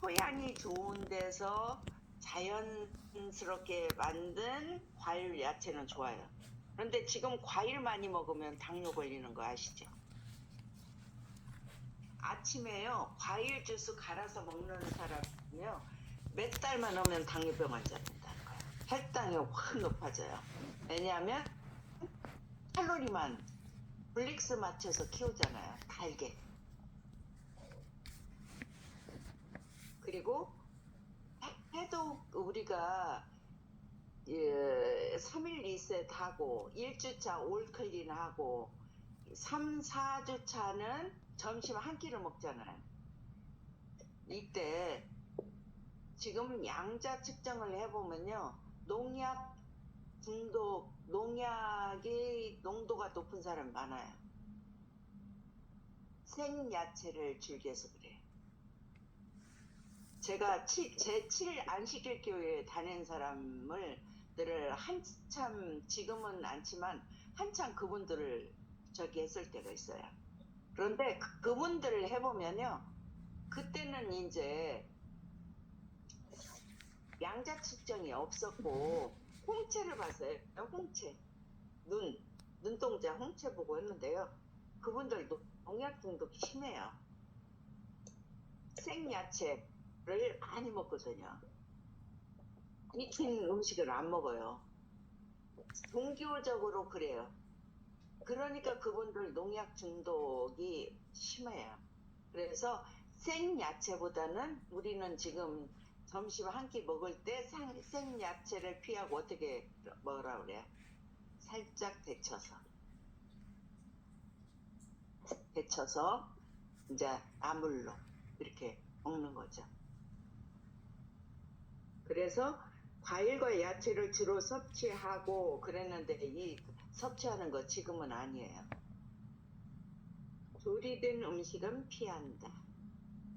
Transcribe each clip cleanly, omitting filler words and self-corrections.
토양이 좋은 데서 자연스럽게 만든 과일 야채는 좋아요. 그런데 지금 과일 많이 먹으면 당뇨 걸리는 거 아시죠? 아침에요, 과일 주스 갈아서 먹는 사람이요, 몇 달만 오면 당뇨병 환자 된다는 거예요. 혈당이 확 높아져요. 왜냐하면 칼로리만 블릭스 맞춰서 키우잖아요. 달게. 그리고 해도 우리가 3일 리셋 하고 1주차 올클린 하고 3, 4주차는 점심 한 끼를 먹잖아요. 이때 지금 양자 측정을 해보면요, 농약 중독, 농약의 농도가 높은 사람 많아요. 생야채를 즐겨서 그래요. 제가 제7 안식일교회에 다닌 사람들을 한참, 지금은 않지만 한참 그분들을 저기 했을 때가 있어요. 그런데 그분들을 해보면요, 그때는 이제 양자 측정이 없었고 홍채를 봤어요. 홍채, 눈동자 홍채 보고 했는데요, 그분들도 농약 중독이 심해요. 생야채를 많이 먹거든요. 익힌 음식을 안 먹어요. 종교적으로 그래요. 그러니까 그분들 농약 중독이 심해요. 그래서 생야채보다는 우리는 지금 점심 한 끼 먹을 때 생야채를 피하고 어떻게 먹으라 그래요? 살짝 데쳐서 이제 나물로 이렇게 먹는 거죠. 그래서 과일과 야채를 주로 섭취하고 그랬는데 이 섭취하는 거 지금은 아니에요. 조리된 음식은 피한다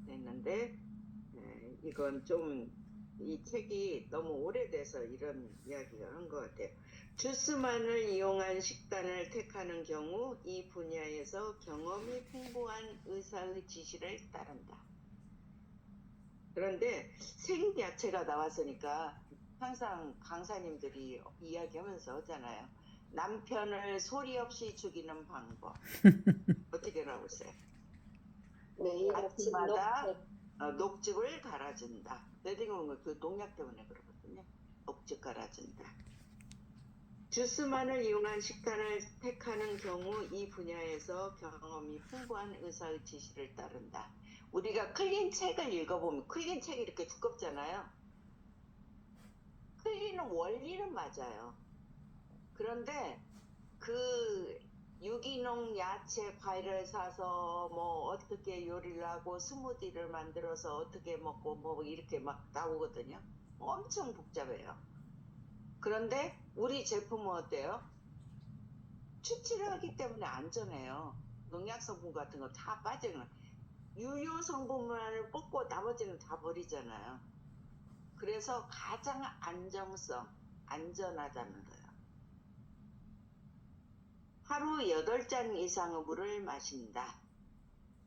했는데, 이건 좀 이 책이 너무 오래돼서 이런 이야기를 한 것 같아요. 주스만을 이용한 식단을 택하는 경우 이 분야에서 경험이 풍부한 의사의 지시를 따른다. 그런데 생야채가 나왔으니까 항상 강사님들이 이야기하면서 하잖아요. 남편을 소리 없이 죽이는 방법. 어떻게 나오고 있어요? 매일 아침 아침마다 녹색 녹즙을 갈아준다. 내지는 그 농약 때문에 그러거든요. 녹즙 갈아준다. 주스만을 이용한 식단을 택하는 경우 이 분야에서 경험이 풍부한 의사의 지시를 따른다. 우리가 클린 책을 읽어보면 클린 책이 이렇게 두껍잖아요. 클린은 원리는 맞아요. 그런데 그 유기농 야채 과일을 사서 뭐 어떻게 요리를 하고 스무디를 만들어서 어떻게 먹고 뭐 이렇게 막 나오거든요. 엄청 복잡해요. 그런데 우리 제품은 어때요? 추출을 하기 때문에 안전해요. 농약 성분 같은 거 다 빠지는, 유효 성분만을 뽑고 나머지는 다 버리잖아요. 그래서 가장 안전하다는 거예요. 하루 8잔 이상의 물을 마신다.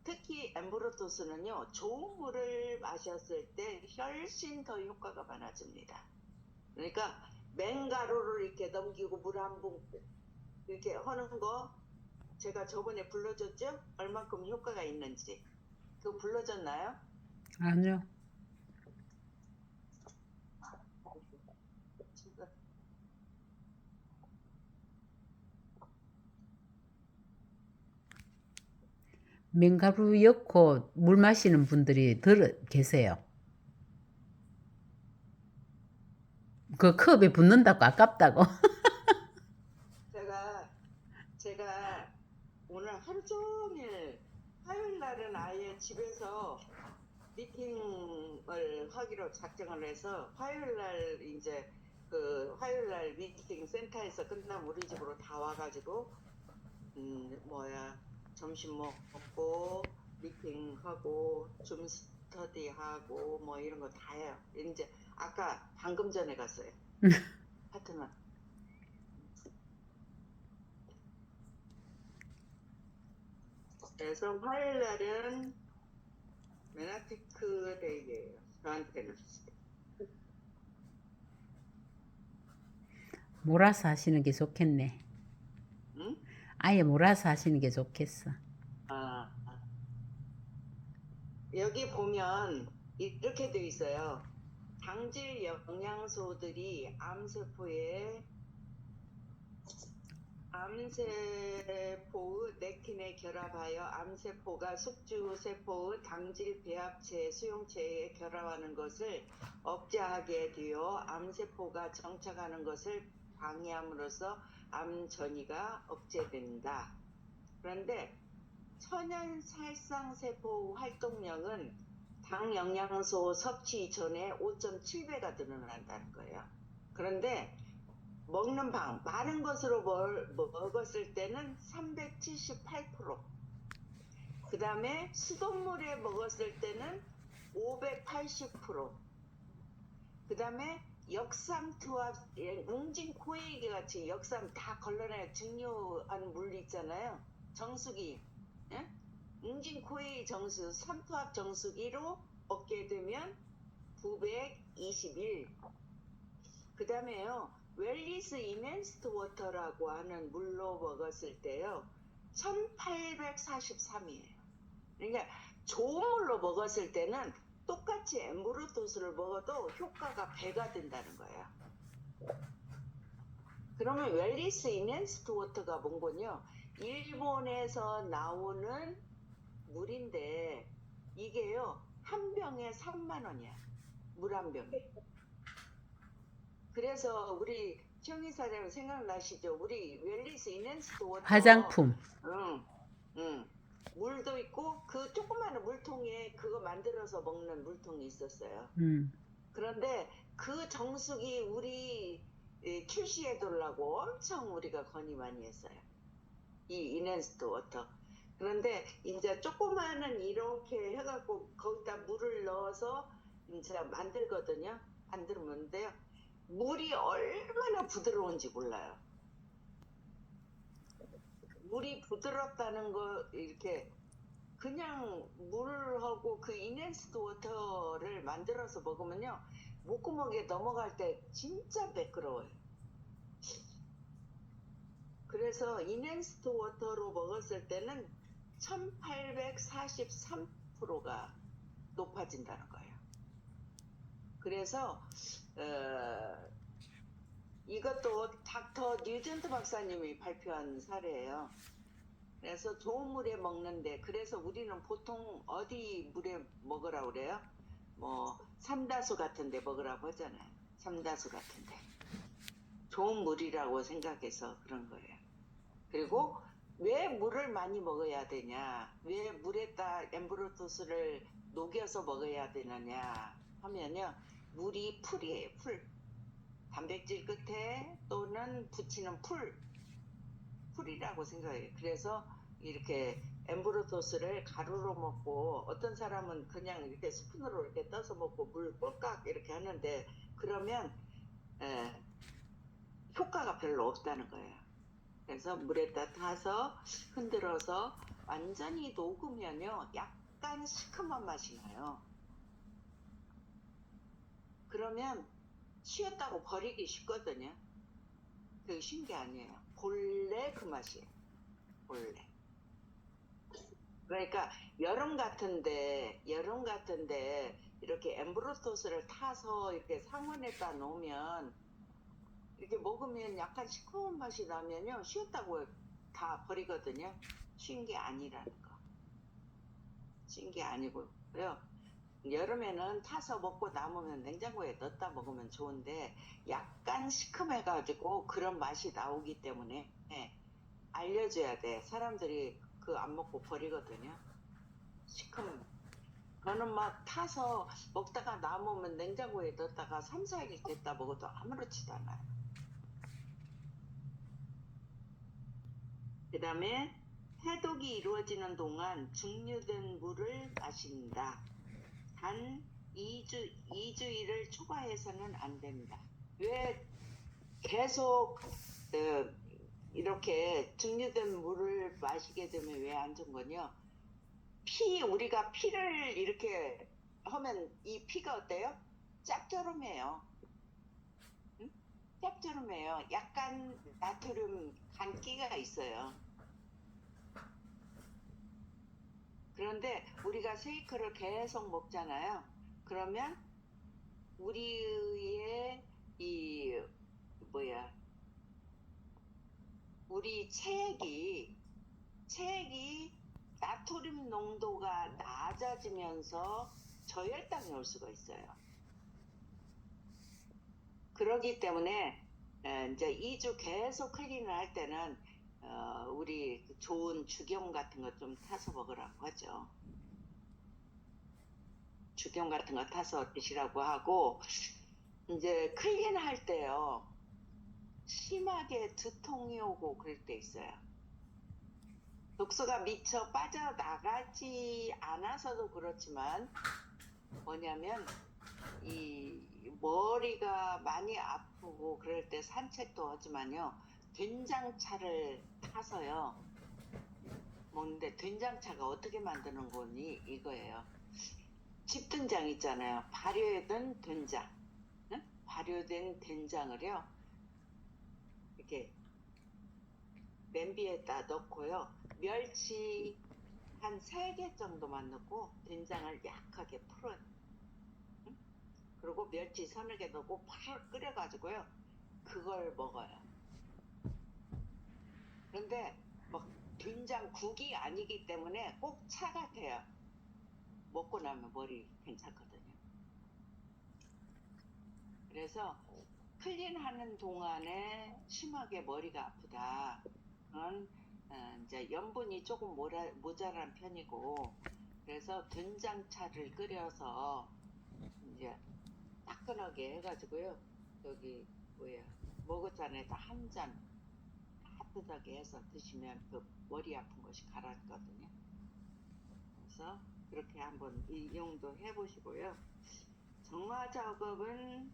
특히 엠브로토스는요, 좋은 물을 마셨을 때 훨씬 더 효과가 많아집니다. 그러니까 맹가루를 이렇게 넘기고 물 한 분 이렇게 하는 거 제가 저번에 불러줬죠? 얼만큼 효과가 있는지. 그거 불러줬나요? 아니요. 밀가루 넣고 물 마시는 분들이 계세요. 그 컵에 붓는다고 아깝다고. 제가 오늘 하루 종일 화요일 날은 아예 집에서 미팅을 하기로 작정을 해서 화요일 날 이제 그 화요일 날 미팅 센터에서 끝나면 우리 집으로 다 와가지고 점심 먹고 미팅하고 줌 스터디하고 뭐 이런 거 다 해요. 이제 아까 방금 전에 갔어요. 파트너. 그래서 화요일 날은 메나테크 데이예요. 저한테는. 몰아서 하시는 게 좋겠네. 응? 아예 몰아서 하시는 게 좋겠어. 아, 여기 보면 이렇게 돼 있어요. 당질 영양소들이 암세포의 네킨에 결합하여 암세포가 숙주세포의 당질 배합체 수용체에 결합하는 것을 억제하게 되어 암세포가 정착하는 것을 방해함으로써 암 전이가 억제된다. 그런데 천연살상세포 활동량은 당 영양소 섭취 전에 5.7배가 늘어난다는 거예요. 그런데 먹는 방, 많은 것으로 먹었을 때는 378%, 그 다음에 수돗물에 먹었을 때는 580%, 그 다음에 역삼투압, 웅진 코에이게 같이 역삼 다 걸러내야 증류한 물 있잖아요. 정수기, 예? 웅진 코에이 정수, 삼투압 정수기로 먹게 되면 921. 그 다음에요, 웰리스 이넨스트 워터라고 하는 물로 먹었을 때요, 1843이에요. 그러니까 좋은 물로 먹었을 때는 똑같이 엠브로토스를 먹어도 효과가 배가 된다는 거예요. 그러면 웰리스 이넨스트 워터가 뭔군요? 일본에서 나오는 물인데 이게요, 한 병에 3만 원이야. 물 한 병에. 그래서 우리 형이사님 생각나시죠? 우리 웰리스 이넨스트 워터 화장품. 응. 물도 있고 그 조그마한 물통에 그거 만들어서 먹는 물통이 있었어요. 그런데 그 정수기 우리 출시해 두려고 엄청 우리가 건의 많이 했어요. 이 이넨스트 워터. 그런데 이제 조그마한 이렇게 해갖고 거기다 물을 넣어서 이제 만들거든요. 만들면데요. 물이 얼마나 부드러운지 몰라요. 물이 부드럽다는 거 이렇게 그냥 물하고 그 이넨스트 워터를 만들어서 먹으면요, 목구멍에 넘어갈 때 진짜 매끄러워요. 그래서 이넨스트 워터로 먹었을 때는 1843%가 높아진다는 거예요. 그래서 이것도 닥터 뉴전트 박사님이 발표한 사례예요. 그래서 좋은 물에 먹는데, 그래서 우리는 보통 어디 물에 먹으라고 그래요? 뭐 삼다수 같은 데 먹으라고 하잖아요. 삼다수 같은 데. 좋은 물이라고 생각해서 그런 거예요. 그리고 왜 물을 많이 먹어야 되냐, 왜 물에다 엠브로토스를 녹여서 먹어야 되느냐 하면요, 물이 풀이에요. 풀. 단백질 끝에 또는 붙이는 풀이라고 생각해요. 그래서 이렇게 엠브로토스를 가루로 먹고, 어떤 사람은 그냥 이렇게 스푼으로 이렇게 떠서 먹고 물 꼴깍 이렇게 하는데, 그러면 효과가 별로 없다는 거예요. 그래서 물에다 타서 흔들어서 완전히 녹으면요, 약간 시큼한 맛이 나요. 그러면 쉬었다고 버리기 쉽거든요. 그게 쉬운 게 아니에요. 본래 그 맛이에요. 본래. 그러니까 여름 같은데 이렇게 엠브로토스를 타서 이렇게 상온에다 놓으면 이렇게 먹으면 약간 시큼한 맛이 나면요, 쉬었다고 다 버리거든요. 쉰 게 아니라는 거. 쉰 게 아니고요. 여름에는 타서 먹고 남으면 냉장고에 넣었다 먹으면 좋은데, 약간 시큼해가지고 그런 맛이 나오기 때문에 알려줘야 돼. 사람들이 그 안 먹고 버리거든요. 시큼. 저는 막 타서 먹다가 남으면 냉장고에 넣었다가 3, 4일 됐다 먹어도 아무렇지도 않아요. 그 다음에 해독이 이루어지는 동안 증류된 물을 마신다. 단 2주일을 초과해서는 안 된다. 왜 계속 이렇게 증류된 물을 마시게 되면 왜 안 좋은 거냐? 우리가 피를 이렇게 하면 이 피가 어때요? 짭조름해요. 응? 짭조름해요. 약간 나트륨 간기가 있어요. 그런데 우리가 쉐이크를 계속 먹잖아요. 그러면 우리의 이 뭐야 우리 체액이 나트륨 농도가 낮아지면서 저혈당이 올 수가 있어요. 그러기 때문에 이제 2주 계속 클린을 할 때는 우리 좋은 죽염 같은 거 좀 타서 먹으라고 하죠. 죽염 같은 거 타서 드시라고 하고, 이제 클린 할 때요, 심하게 두통이 오고 그럴 때 있어요. 독소가 미처 빠져나가지 않아서도 그렇지만, 뭐냐면, 이 머리가 많이 아프고 그럴 때 산책도 하지만요, 된장차를 타서요, 먹는데 된장차가 어떻게 만드는 거니? 이거예요. 집된장 있잖아요. 발효된 된장. 응? 발효된 된장을요, 이렇게 냄비에다 넣고요. 멸치 한 3개 정도만 넣고 된장을 약하게 풀어요. 응? 그리고 멸치 서너 개 넣고 팍 끓여가지고요. 그걸 먹어요. 그런데 막 된장국이 아니기 때문에 꼭 차가 돼요. 먹고 나면 머리 괜찮거든요. 그래서 클린하는 동안에 심하게 머리가 아프다. 그건 이제 염분이 조금 모자란 편이고, 그래서 된장차를 끓여서 이제 따끈하게 해가지고요. 여기 뭐야 머그잔에다 한 잔 따뜻하게 해서 드시면 그 머리 아픈 것이 가라앉거든요. 그래서 그렇게 한번 이용도 해보시고요. 정화 작업은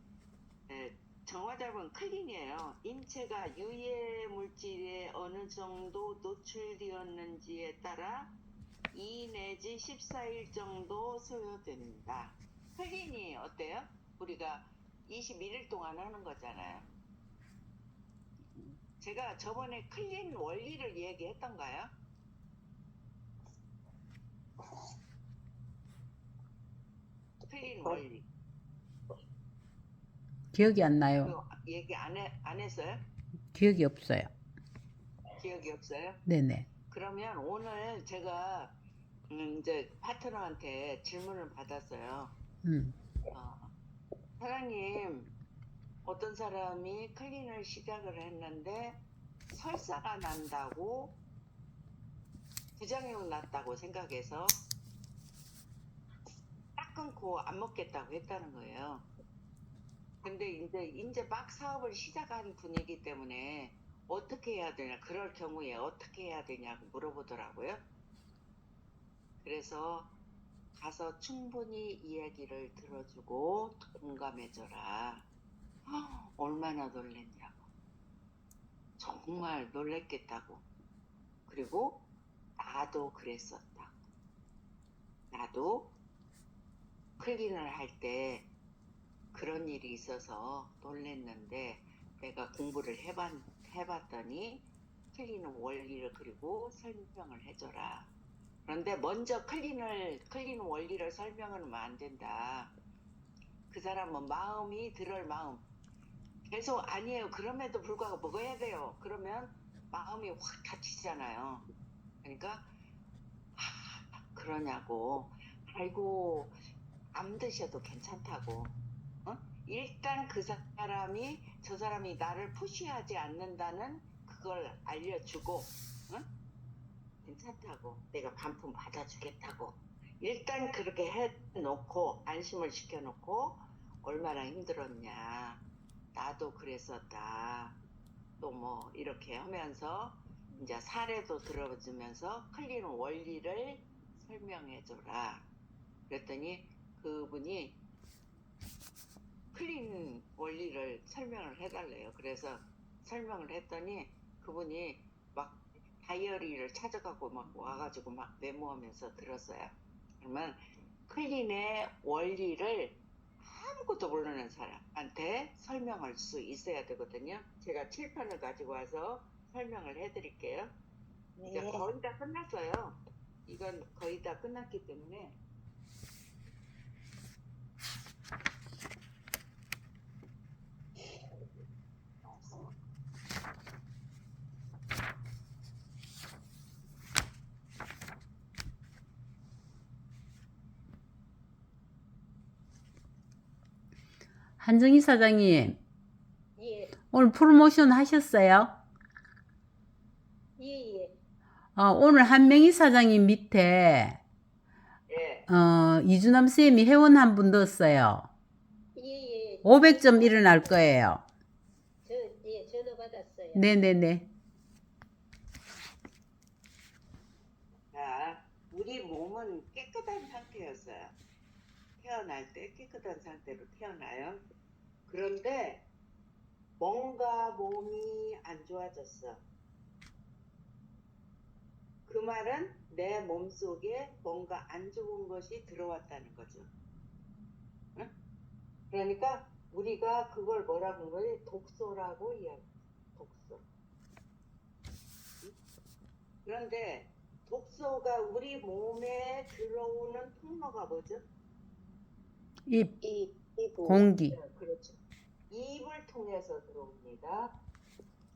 클린이에요. 인체가 유해 물질에 어느 정도 노출되었는지에 따라 2 내지 14일 정도 소요됩니다. 클린이 어때요? 우리가 21일 동안 하는 거잖아요. 제가 저번에 클린 원리를 얘기했던가요? 클린 원리. 기억이 안 나요. 그 얘기 안 했어요? 기억이 없어요. 기억이 없어요? 네네. 그러면 오늘 제가 이제 파트너한테 질문을 받았어요. 사장님, 어떤 사람이 클린을 시작을 했는데 설사가 난다고 부작용 났다고 생각해서 딱 끊고 안 먹겠다고 했다는 거예요. 근데 이제 막 사업을 시작한 분이기 때문에 어떻게 해야 되냐, 그럴 경우에 어떻게 해야 되냐고 물어보더라고요. 그래서 가서 충분히 이야기를 들어주고 공감해줘라. 얼마나 놀랬냐고. 정말 놀랬겠다고. 그리고 나도 그랬었다. 나도 클린을 할 때 그런 일이 있어서 놀랬는데 내가 공부를 해봤더니 클린 원리를 그리고 설명을 해줘라. 그런데 먼저 클린 원리를 설명하면 안 된다. 그 사람은 마음이 들을 마음. 계속 아니에요. 그럼에도 불구하고 먹어야 돼요. 그러면 마음이 확 다치잖아요. 그러니까 그러냐고. 아이고 안 드셔도 괜찮다고. 일단 저 사람이 나를 푸시하지 않는다는 그걸 알려주고, 괜찮다고. 내가 반품 받아주겠다고. 일단 그렇게 해놓고, 안심을 시켜놓고, 얼마나 힘들었냐. 나도 그랬었다. 또 뭐, 이렇게 하면서, 이제 사례도 들어주면서 클린 원리를 설명해줘라. 그랬더니 그분이 클린 원리를 설명을 해달래요. 그래서 설명을 했더니 그분이 막 다이어리를 찾아가고 막 와가지고 막 메모하면서 들었어요. 그러면 클린의 원리를 아무것도 모르는 사람한테 설명할 수 있어야 되거든요. 제가 칠판을 가지고 와서 설명을 해드릴게요. 이제 네. 거의 다 끝났어요. 이건 거의 다 끝났기 때문에 한정희 사장님, 예, 오늘 프로모션 하셨어요? 예, 예. 오늘 한명희 사장님 밑에 예. 이주남 쌤이 회원 한 분 넣었어요. 예, 예. 500점 일어날 거예요. 예, 전화 받았어요. 네네네. 자, 우리 몸은 깨끗한 상태였어요. 태어날 때 깨끗한 상태로 태어나요. 그런데 뭔가 몸이 안 좋아졌어. 그 말은 내 몸속에 뭔가 안 좋은 것이 들어왔다는 거죠. 응? 그러니까 우리가 그걸 뭐라고 그러지? 독소라고 이야기해요. 독소. 응? 그런데 독소가 우리 몸에 들어오는 통로가 뭐죠? 입, 피부. 공기, 네, 그렇죠. 입을 통해서 들어옵니다.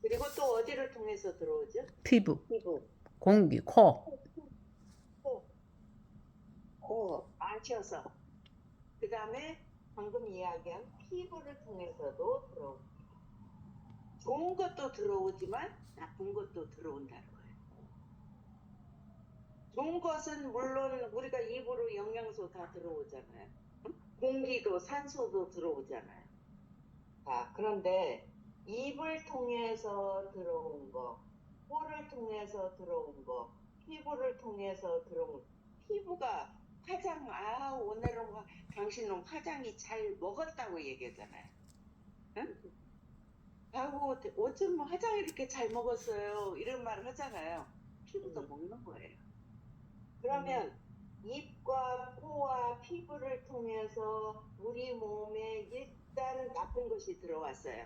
그리고 또 어디를 통해서 들어오죠? 피부, 피부. 공기, 코. 코. 마셔서. 그 다음에 방금 이야기한 피부를 통해서도 들어옵니다. 좋은 것도 들어오지만 나쁜 것도 들어온다는 거예요. 좋은 것은 물론 우리가 입으로 영양소 다 들어오잖아요. 응? 공기도 산소도 들어오잖아요. 자, 그런데 입을 통해서 들어온 거, 코를 통해서 들어온 거, 피부를 통해서 들어온 피부가 화장, 오늘은 당신은 화장이 잘 먹었다고 얘기하잖아요. 응? 하고 어쩜 화장 이렇게 잘 먹었어요. 이런 말을 하잖아요. 피부도 먹는 거예요. 그러면 입과 코와 피부를 통해서 우리 몸에 일단 나쁜 것이 들어왔어요.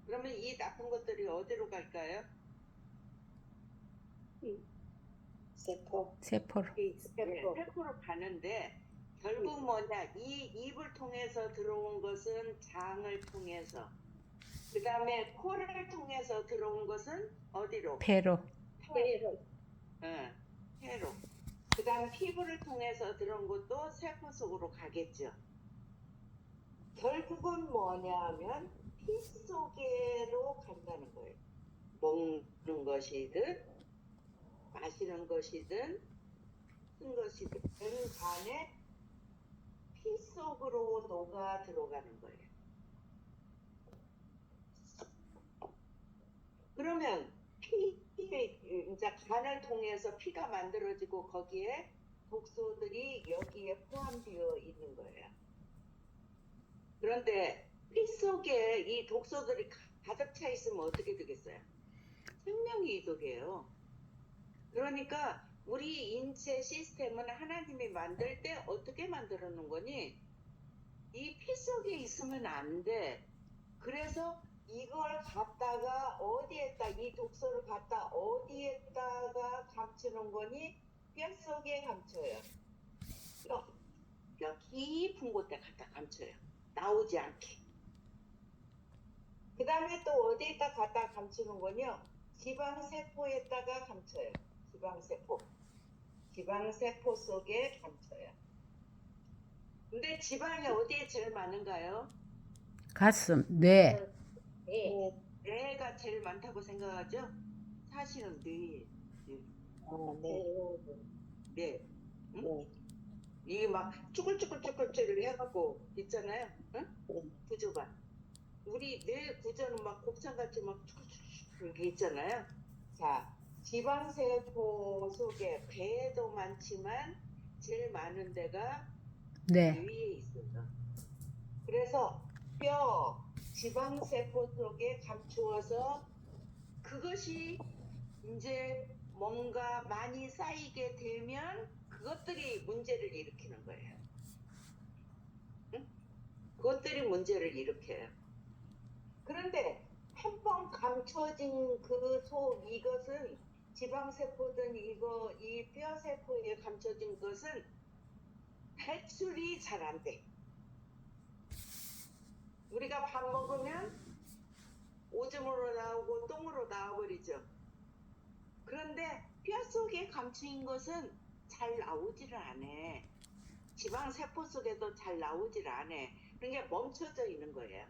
그러면 이 나쁜 것들이 어디로 갈까요? 세포. 세포로. 세포. 세포로 가는데 결국 뭐냐? 이 입을 통해서 들어온 것은 장을 통해서, 그 다음에 코를 통해서 들어온 것은 어디로? 폐로. 폐로. 응, 폐로. 그 다음 피부를 통해서 들어온 것도 세포 속으로 가겠죠. 결국은 뭐냐면 피 속으로 간다는 거예요. 먹는 것이든 마시는 것이든 쓴 것이든 간에 피 속으로 녹아 들어가는 거예요. 그러면 이제 간을 통해서 피가 만들어지고 거기에 독소들이 여기에 포함되어 있는 거예요. 그런데 피 속에 이 독소들이 가득 차 있으면 어떻게 되겠어요? 생명이 이독해요. 그러니까 우리 인체 시스템은 하나님이 만들 때 어떻게 만들어 놓은 거니? 이 피 속에 있으면 안 돼. 그래서 이걸 갖다가 어디에다 이 독소를 갖다 어디에다가 감추는 거니? 뼈 속에 감춰요. 뼈 깊은 곳에 갖다 감춰요. 나오지 않게. 그 다음에 또 어디에다 갖다 감추는 거냐? 지방세포에다가 감춰요. 지방세포. 지방세포 속에 감춰요. 근데 지방이 어디에 제일 많은가요? 가슴, 뇌. 네. 뇌가 제일 많다고 생각하죠? 사실은 뇌. 네. 뇌. 응? 네. 이게 막 쭈글쭈글쭈글쭈글 해갖고 있잖아요. 응? 네. 구조가. 우리 뇌 구조는 막 곱창같이 막 쭈글쭈글 이렇게 있잖아요. 자, 지방세포 속에 배에도 많지만 제일 많은 데가 뇌. 뇌에 있어요. 그래서 뼈, 지방세포 속에 감추어서 그것이 이제 뭔가 많이 쌓이게 되면 그것들이 문제를 일으키는 거예요. 응? 그것들이 문제를 일으켜요. 그런데 한 번 감춰진 그 속 이것은 지방세포든 이 뼈세포에 감춰진 것은 배출이 잘 안 돼. 우리가 밥 먹으면 오줌으로 나오고 똥으로 나와버리죠. 그런데 뼈 속에 감추인 것은 잘 나오지를 않아. 지방세포 속에도 잘 나오지를 않아. 그러니까 멈춰져 있는 거예요.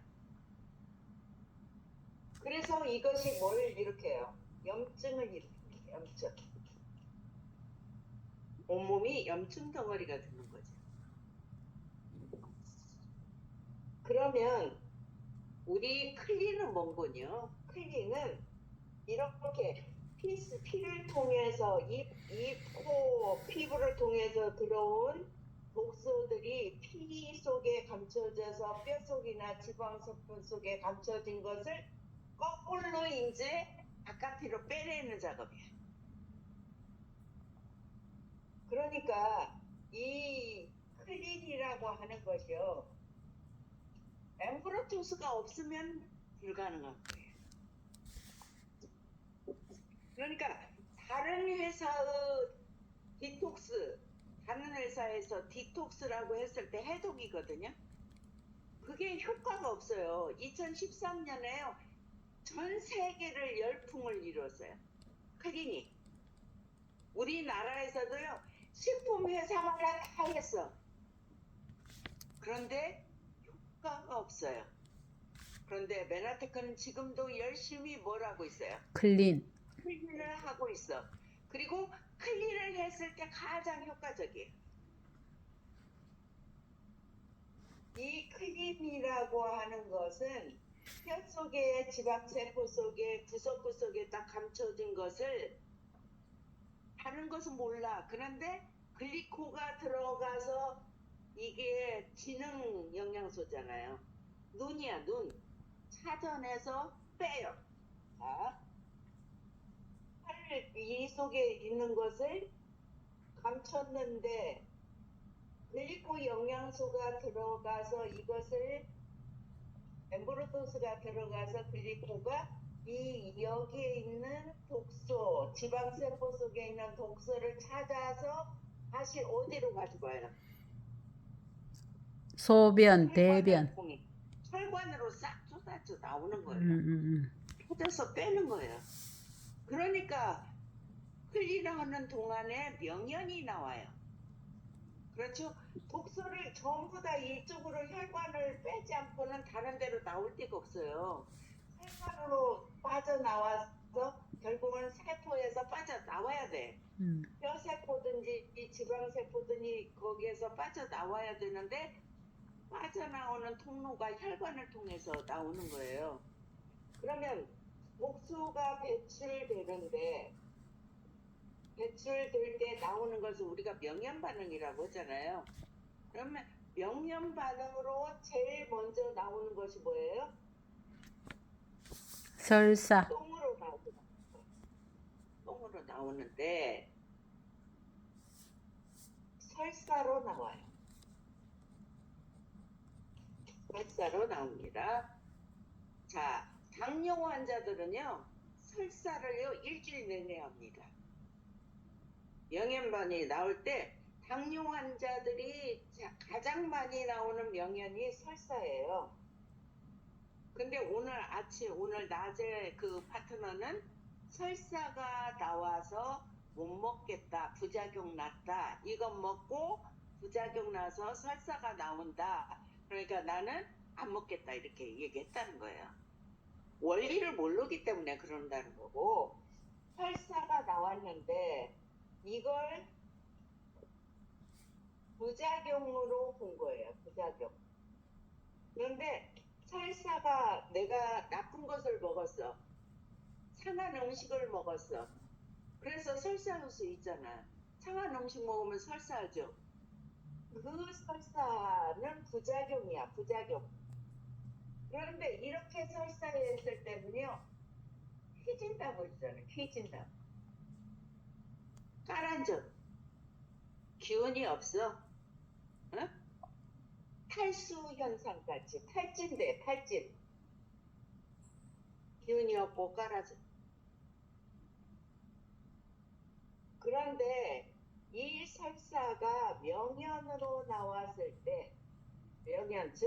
그래서 이것이 뭘 일으켜요? 염증을 일으켜요. 염증. 온몸이 염증 덩어리가 되는 거죠. 그러면 우리 클린은 뭔군요? 클린은 이렇게 피를 통해서 입, 코, 피부를 통해서 들어온 독소들이 피 속에 감춰져서 뼈 속이나 지방세포 속에 감춰진 것을 거꾸로 이제 바깥으로 빼내는 작업이야. 그러니까 이 클린이라고 하는 것이요. 엠브로토스가 없으면 불가능한 거예요. 그러니까 다른 회사의 디톡스, 다른 회사에서 디톡스라고 했을 때 해독이거든요. 그게 효과가 없어요. 2013년에 전 세계를 열풍을 이뤘어요. 클리닉. 우리나라에서도요. 식품 회사마다 다 했어. 그런데 효과가 없어요. 그런데 메나테크는 지금도 열심히 뭘 하고 있어요? 클린. 클린을 하고 있어. 그리고 클린을 했을 때 가장 효과적이에요. 이 클린이라고 하는 것은 뼈 속에 지방세포 속에 구석구 속에 딱 감춰진 것을 다른 것은 몰라. 그런데 글리코가 들어가서 이게 지능 영양소잖아요. 눈이야 눈. 차전해서 빼요. 자, 팔 위 속에 있는 것을 감췄는데 글리코 영양소가 들어가서 이것을 엠브로토스가 들어가서 글리코가 이 여기에 있는 독소, 지방세포 속에 있는 독소를 찾아서 다시 어디로 가지고 와요? 소변, 대변. 혈관으로 싹 쏟아져 나오는 거예요. 음. 터져서 빼는 거예요. 그러니까 흘리는 동안에 명현이 나와요. 그렇죠? 독소를 전부 다 이쪽으로 혈관을 빼지 않고는 다른 데로 나올 데가 없어요. 혈관으로 빠져나와서 결국은 세포에서 빠져나와야 돼. 뼈세포든지 지방세포든지 거기에서 빠져나와야 되는데 빠져나오는 통로가 혈관을 통해서 나오는 거예요. 그러면 독소가 배출되는데 배출될 때 나오는 것을 우리가 명현 반응이라고 하잖아요. 그러면 명현 반응으로 제일 먼저 나오는 것이 뭐예요? 설사. 똥으로 나오는데 설사로 나와요. 설사로 나옵니다. 자, 당뇨 환자들은요 설사를요 일주일 내내 합니다. 명현반이 나올 때 당뇨 환자들이 가장 많이 나오는 명현이 설사예요. 근데 오늘 낮에 그 파트너는 설사가 나와서 못 먹겠다, 부작용 났다, 이것 먹고 부작용 나서 설사가 나온다. 그러니까 나는 안 먹겠다 이렇게 얘기했다는 거예요. 원리를 모르기 때문에 그런다는 거고 설사가 나왔는데 이걸 부작용으로 본 거예요. 부작용. 그런데 설사가 내가 나쁜 것을 먹었어. 상한 음식을 먹었어. 그래서 설사할 수 있잖아. 상한 음식 먹으면 설사하죠. 그 설사는 부작용이야. 부작용. 그런데 이렇게 설사했을 때는요. 휘진다고 했잖아요. 휘진다. 까란적, 기운이 없어. 응? 탈수 현상까지. 탈진돼, 탈진. 기운이 없고 까라져. 그런데 이 설사가 명현으로 나왔을 때, 명현 즉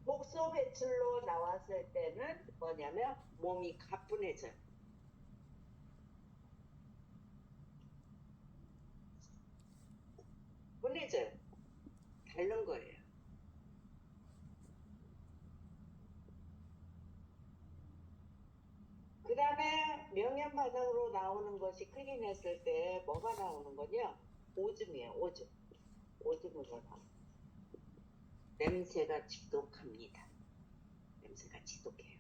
독소 배출로 나왔을 때는 뭐냐면 몸이 가뿐해져요. 분해져요. 다른 거예요. 그 다음에 명현 반응으로 나오는 것이 클린했을 때 뭐가 나오는 거냐? 오줌이에요. 오줌. 오줌으로 나와. 냄새가 지독합니다. 냄새가 지독해요.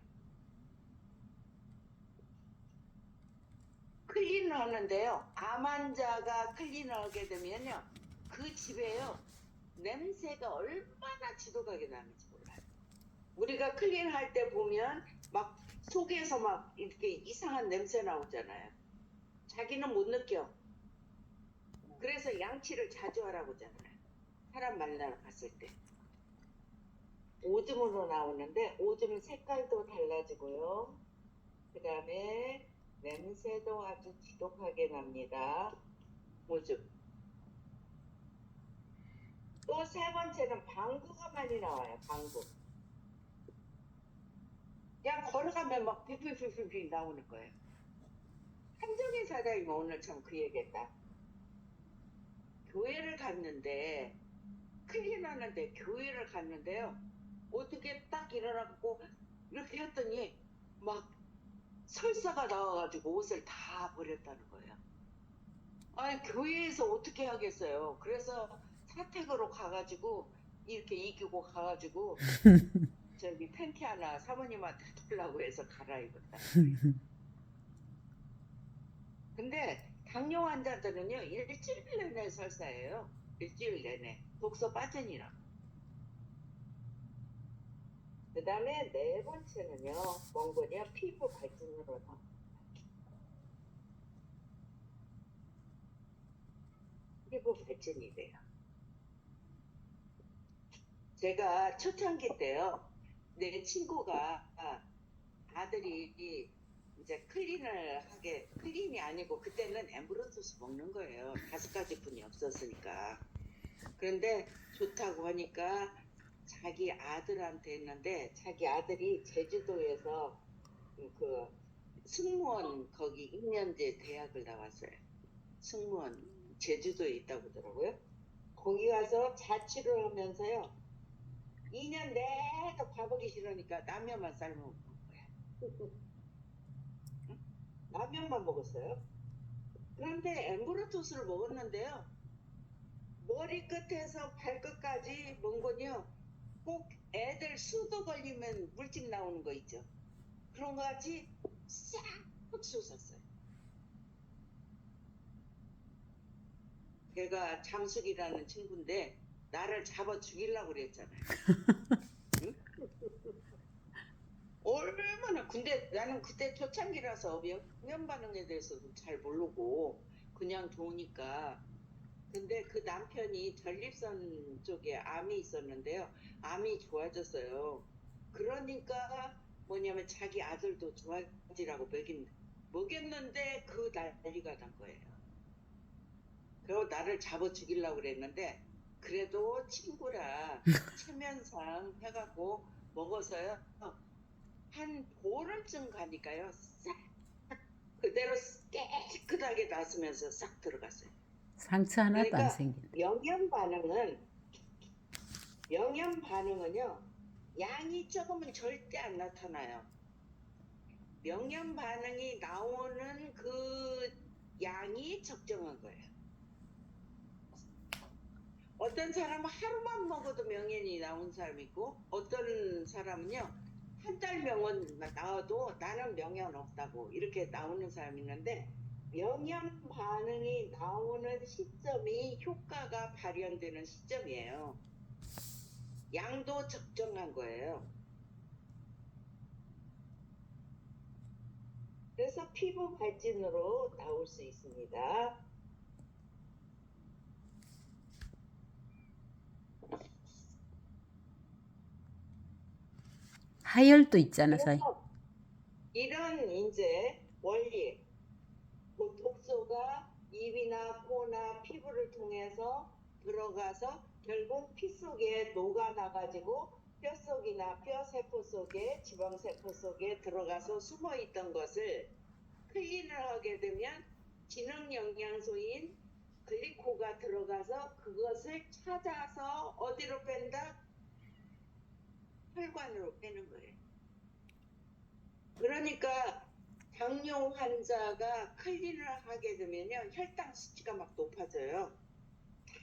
클린을 하는데요. 암 환자가 클린을 하게 되면요. 그 집에요. 냄새가 얼마나 지독하게 나는지 몰라요. 우리가 클린할 때 보면 막 속에서 막 이렇게 이상한 냄새 나오잖아요. 자기는 못 느껴. 그래서 양치를 자주 하라고 하잖아요. 사람 만나러 갔을 때. 오줌으로 나오는데 오줌 색깔도 달라지고요. 그 다음에 냄새도 아주 지독하게 납니다. 오줌. 또 세 번째는 방구가 많이 나와요. 방구. 그냥 걸어가면 막 삐삐삐삐삐 나오는 거예요. 한정희 사장이 오늘 참 그 얘기했다. 교회를 갔는데 클린하는데 교회를 갔는데요. 어떻게 딱 일어나고 이렇게 했더니 막 설사가 나와가지고 옷을 다 버렸다는 거예요. 아니 교회에서 어떻게 하겠어요. 그래서 사택으로 가가지고 이렇게 이기고 가가지고 저기 팬티 하나 사모님한테 달라고 해서 갈아입었다. 근데 당뇨 환자들은요 일주일 내내 설사예요. 일주일 내내 독소 빠져니라. 그 다음에 네 번째는요 뭔거냐 피부 발진으로 나와. 피부 발진이 돼요. 제가 초창기 때요 내 친구가 아들이 이제 클린이 아니고 그때는 엠브로소스 먹는 거예요. 5가지 뿐이 없었으니까. 그런데 좋다고 하니까 자기 아들한테 했는데 자기 아들이 제주도에서 그 승무원 거기 2년제 대학을 나왔어요. 승무원 제주도에 있다고 하더라고요. 거기 가서 자취를 하면서요 2년 내도 가보기 싫으니까 라면만 삶아 먹는 거야. 라면만 먹었어요. 그런데 엠브로토스를 먹었는데요. 머리끝에서 발끝까지 뭔거요. 꼭 애들 수도 걸리면 물집 나오는 거 있죠. 그런 거 같이 싹 솟았어요. 걔가 장숙이라는 친구인데 나를 잡아 죽이려고 그랬잖아요. 응? 얼마나 근데 나는 그때 초창기라서 명현 반응에 대해서도 잘 모르고 그냥 좋으니까 근데 그 남편이 전립선 쪽에 암이 있었는데요. 암이 좋아졌어요. 그러니까 뭐냐면 자기 아들도 좋아지라고 먹였는데 그 난리가 난 거예요. 그리고 나를 잡아 죽이려고 그랬는데 그래도 친구라 체면상 해갖고 먹어서요. 한 보름쯤 가니까요. 싹 그대로 깨끗하게 놨으면서 싹 들어갔어요. 상처 하나도 안 그러니까 생긴다. 명현 반응은요 양이 적으면 절대 안 나타나요. 명현 반응이 나오는 그 양이 적정한 거예요. 어떤 사람은 하루만 먹어도 명현이 나온 사람이 있고 어떤 사람은요 한 달 명은 나와도 나는 명현 없다고 이렇게 나오는 사람이 있는데 명현 반응이 나오는 시점이 효과가 발현되는 시점이에요. 양도 적정한 거예요. 그래서 피부 발진으로 나올 수 있습니다. 하열도 있잖아, 사이. 그래서 이런 이제 원리, 뭐 독소가 입이나 코나 피부를 통해서 들어가서 결국 피 속에 녹아나가지고 뼛속이나 뼈세포 속에 지방세포 속에 들어가서 숨어있던 것을 클린을 하게 되면 진흙영양소인 글리코가 들어가서 그것을 찾아서 어디로 뺀다? 혈관으로 빼는 거예요. 그러니까 당뇨 환자가 클린을 하게 되면요 혈당 수치가 막 높아져요.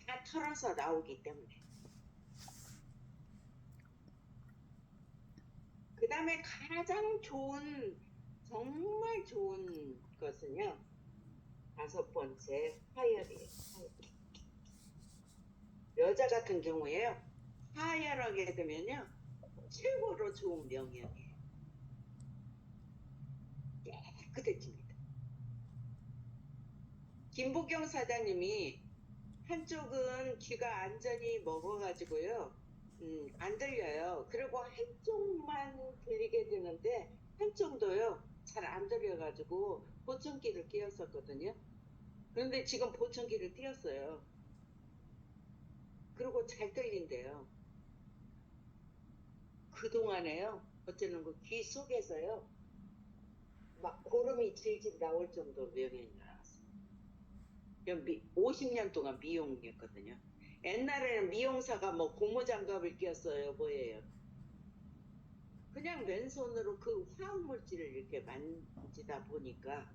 다 털어서 나오기 때문에. 그 다음에 가장 좋은, 정말 좋은 것은요 5번째 하열이에요. 하열. 여자 같은 경우에요 하열하게 되면요 최고로 좋은 명약이에요. 깨끗해집니다. 김보경 사장님이 한쪽은 귀가 안전히 먹어가지고요 안 들려요. 그리고 한쪽만 들리게 되는데 한쪽도요 잘 안 들려가지고 보청기를 끼웠었거든요. 그런데 지금 보청기를 띄웠어요. 그리고 잘 들린대요. 그동안에요 어쩌는 그 귀 속에서요 막 고름이 질질 나올 정도로 명현이 나왔어요. 50년 동안 미용했거든요. 옛날에는 미용사가 뭐 고무장갑을 끼웠어요. 뭐예요? 그냥 맨손으로 그 화학물질을 이렇게 만지다 보니까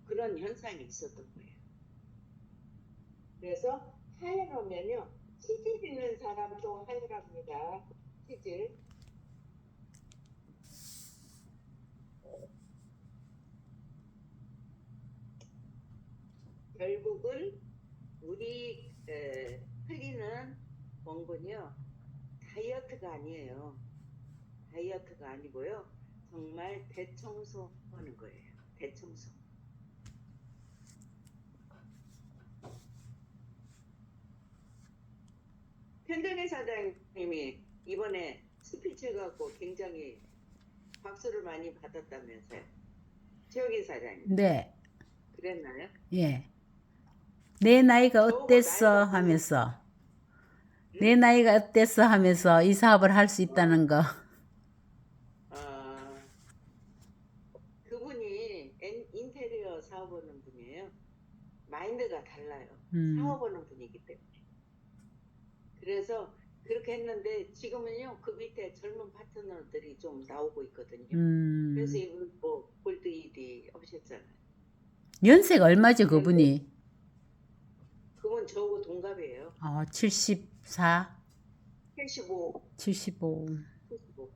그런 현상이 있었던 거예요. 그래서 하얘하면요 치질 있는 사람도 하얘랍니다. 치질. 결국은 우리 흘리는 원근이요 다이어트가 아니에요. 다이어트가 아니고요 정말 대청소 하는 거예요. 대청소. 편견의 사장님이 이번에 스피치 해갖고 굉장히 박수를 많이 받았다면서요. 최혁인 사장님. 네, 그랬나요? 예. 내 나이가 저보고 어땠어 나이가 하면서, 내 나이가 어땠어 하면서 이 사업을 할 수 있다는 거. 그분이 인테리어 사업하는 분이에요. 마인드가 달라요. 음. 사업하는 분이기 때문에. 그래서 그렇게 했는데 지금은요 그 밑에 젊은 파트너들이 좀 나오고 있거든요. 그래서 이분 뭐 골드 일이 오셨잖아요. 연세가 얼마죠, 그분이? 그분 저하고 동갑이에요. 74? 75. 75. 75.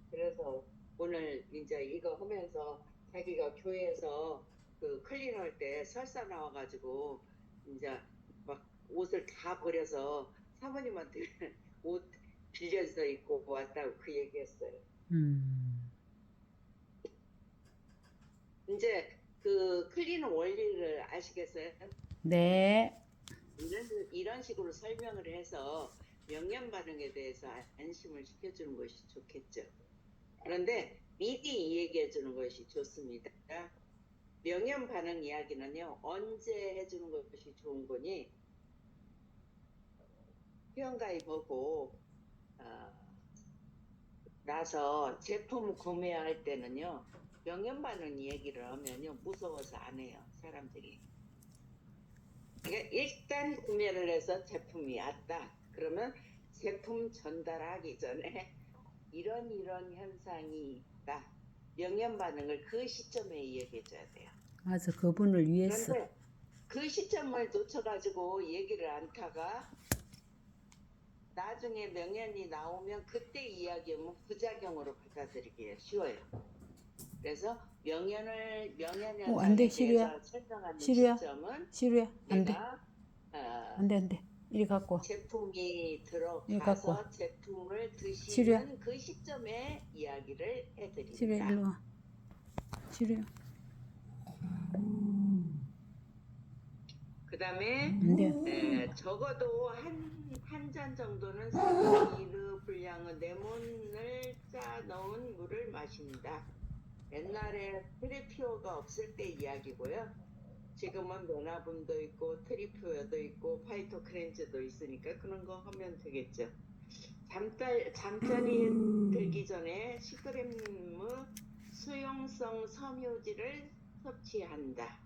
그래서 오늘 이제 이거 하면서 자기가 교회에서 그 클린할 때 설사 나와가지고 이제 막 옷을 다 버려서 사모님한테 옷 빌려서 입고 왔다고 그 얘기했어요. 이제 그 클린 원리를 아시겠어요? 네. 이런 식으로 설명을 해서 명현 반응에 대해서 안심을 시켜주는 것이 좋겠죠. 그런데 미리 얘기해 주는 것이 좋습니다. 명현 반응 이야기는요 언제 해주는 것이 좋은 거니 회원가입하고 나서 제품 구매할 때는요 명현 반응 얘기를 하면요 무서워서 안 해요 사람들이. 그러니까 일단 구매를 해서 제품이 왔다 그러면 제품 전달하기 전에 이런 현상이 있다. 명현 반응을 그 시점에 얘기해 줘야 돼요. 맞아, 그분을 위해서. 그런데 그 시점을 놓쳐가지고 얘기를 않다가 나중에 명현이 나오면 그때 이야기하면 부작용으로 받아들이기 쉬워요. 그래서 명현 안 돼, 현상에 시루야. 대해서 설명하는 시루야. 시점은 시루야, 안 돼. 내가 안 돼, 안 돼. 이리 갖고 와. 제품이 이리 갖고 와. 들어가서 제품을 시루야. 드시는 그 시점에 이야기를 해드립니다. 시루야, 일로 와. 시루야. 그다음에 네. 적어도 한 잔 정도는 사르기르 분량의 레몬을 짜 넣은 물을 마신다. 옛날에 트리피오가 없을 때 이야기고요. 지금은 면화분도 있고 트리피오도 있고 파이토크렌즈도 있으니까 그런 거 하면 되겠죠. 잠자리에 들기 전에 10g의 수용성 섬유질을 섭취한다.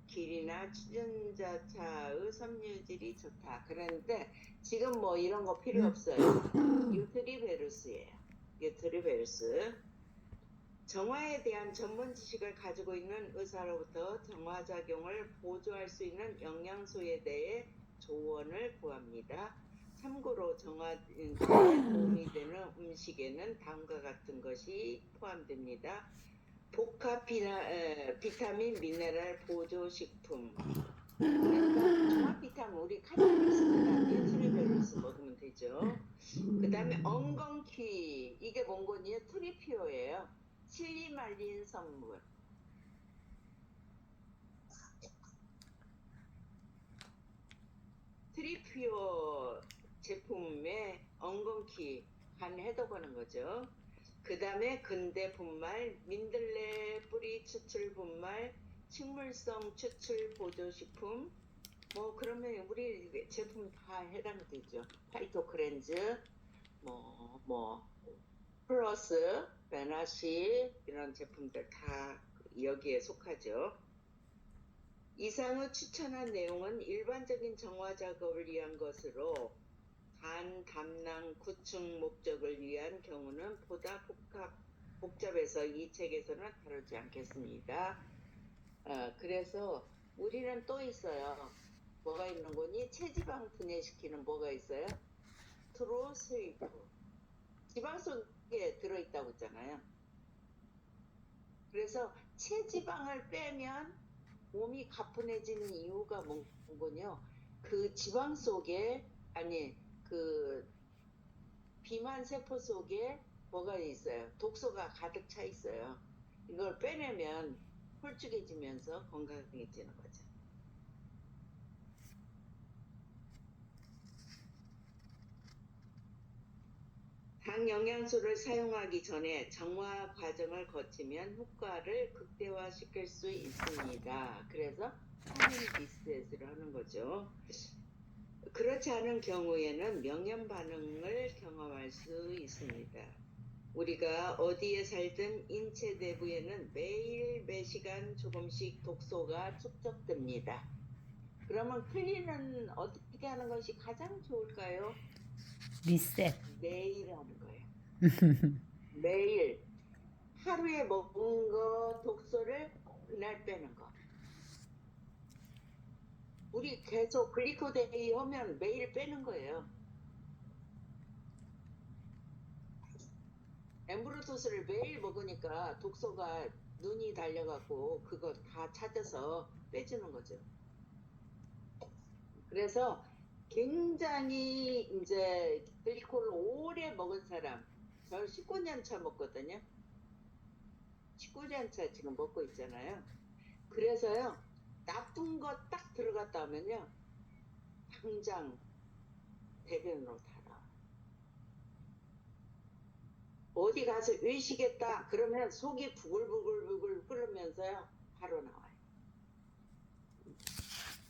길이나 주전자차의 섬유질이 좋다. 그런데 지금 뭐 이런 거 필요 없어요. 유트리베르스예요. 유트리베르스. 정화에 대한 전문 지식을 가지고 있는 의사로부터 정화작용을 보조할 수 있는 영양소에 대해 조언을 구합니다. 참고로 정화에 도움이 되는 음식에는 다음과 같은 것이 포함됩니다. 복합 비타민, 미네랄, 보조식품. 그러니까 종합 비타민 우리 카탈리스트나 뉴트리벨루스 먹으면 되죠. 그 다음에 엉겅퀴. 이게 뭔거니요? 트리피오예요. 칠리 말린 선물. 트리피오 제품에 엉겅퀴 간 해독하는 거죠. 그 다음에 근대 분말, 민들레 뿌리 추출 분말, 식물성 추출 보조식품. 뭐 그러면 우리 제품 다 해당되죠. 파이토크렌즈, 플러스, 베나시 이런 제품들 다 여기에 속하죠. 이상의 추천한 내용은 일반적인 정화 작업을 위한 것으로 간, 담낭, 구축 목적을 위한 경우는 보다 복잡해서 이 책에서는 다루지 않겠습니다. 그래서 우리는 또 있어요. 뭐가 있는 거니? 체지방 분해시키는 뭐가 있어요? 트로스이프. 지방 속에 들어있다고 했잖아요. 그래서 체지방을 빼면 몸이 가뿐해지는 이유가 뭔군요. 그 지방 속에 그 비만 세포 속에 뭐가 있어요? 독소가 가득 차 있어요. 이걸 빼내면 홀쭉해지면서 건강해지는 거죠. 당 영양소를 사용하기 전에 정화 과정을 거치면 효과를 극대화시킬 수 있습니다. 그래서 타민 리셋을 하는 거죠. 그렇지 않은 경우에는 명현 반응을 경험할 수 있습니다. 우리가 어디에 살든 인체 내부에는 매일 매시간 조금씩 독소가 축적됩니다. 그러면 클린은 어떻게 하는 것이 가장 좋을까요? 리셋. 매일 하는 거예요. 매일 하루에 먹은 거 독소를 그날 빼는 거. 우리 계속 글리코데이 하면 매일 빼는 거예요. 엠브로토스를 매일 먹으니까 독소가 눈이 달려갖고 그거 다 찾아서 빼주는 거죠. 그래서 굉장히 이제 글리코를 오래 먹은 사람, 저 19년 차 먹거든요. 19년 차 지금 먹고 있잖아요. 그래서요, 나쁜 거 딱 들어갔다 하면요, 당장 대변으로 달아. 어디 가서 의식했다 그러면 속이 부글부글 끓으면서요, 바로 나와요.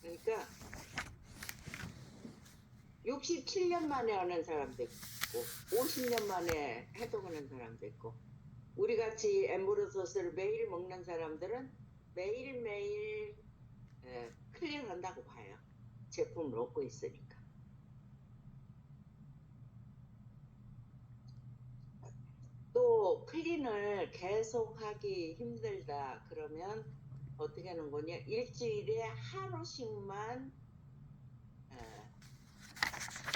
그러니까 67년 만에 하는 사람도 있고 50년 만에 해독하는 사람도 있고 우리 같이 엠브로소스를 매일 먹는 사람들은 매일매일 클린한다고 봐요. 제품을 얻고 있으니까. 또 클린을 계속하기 힘들다 그러면 어떻게 하는 거냐? 일주일에 하루씩만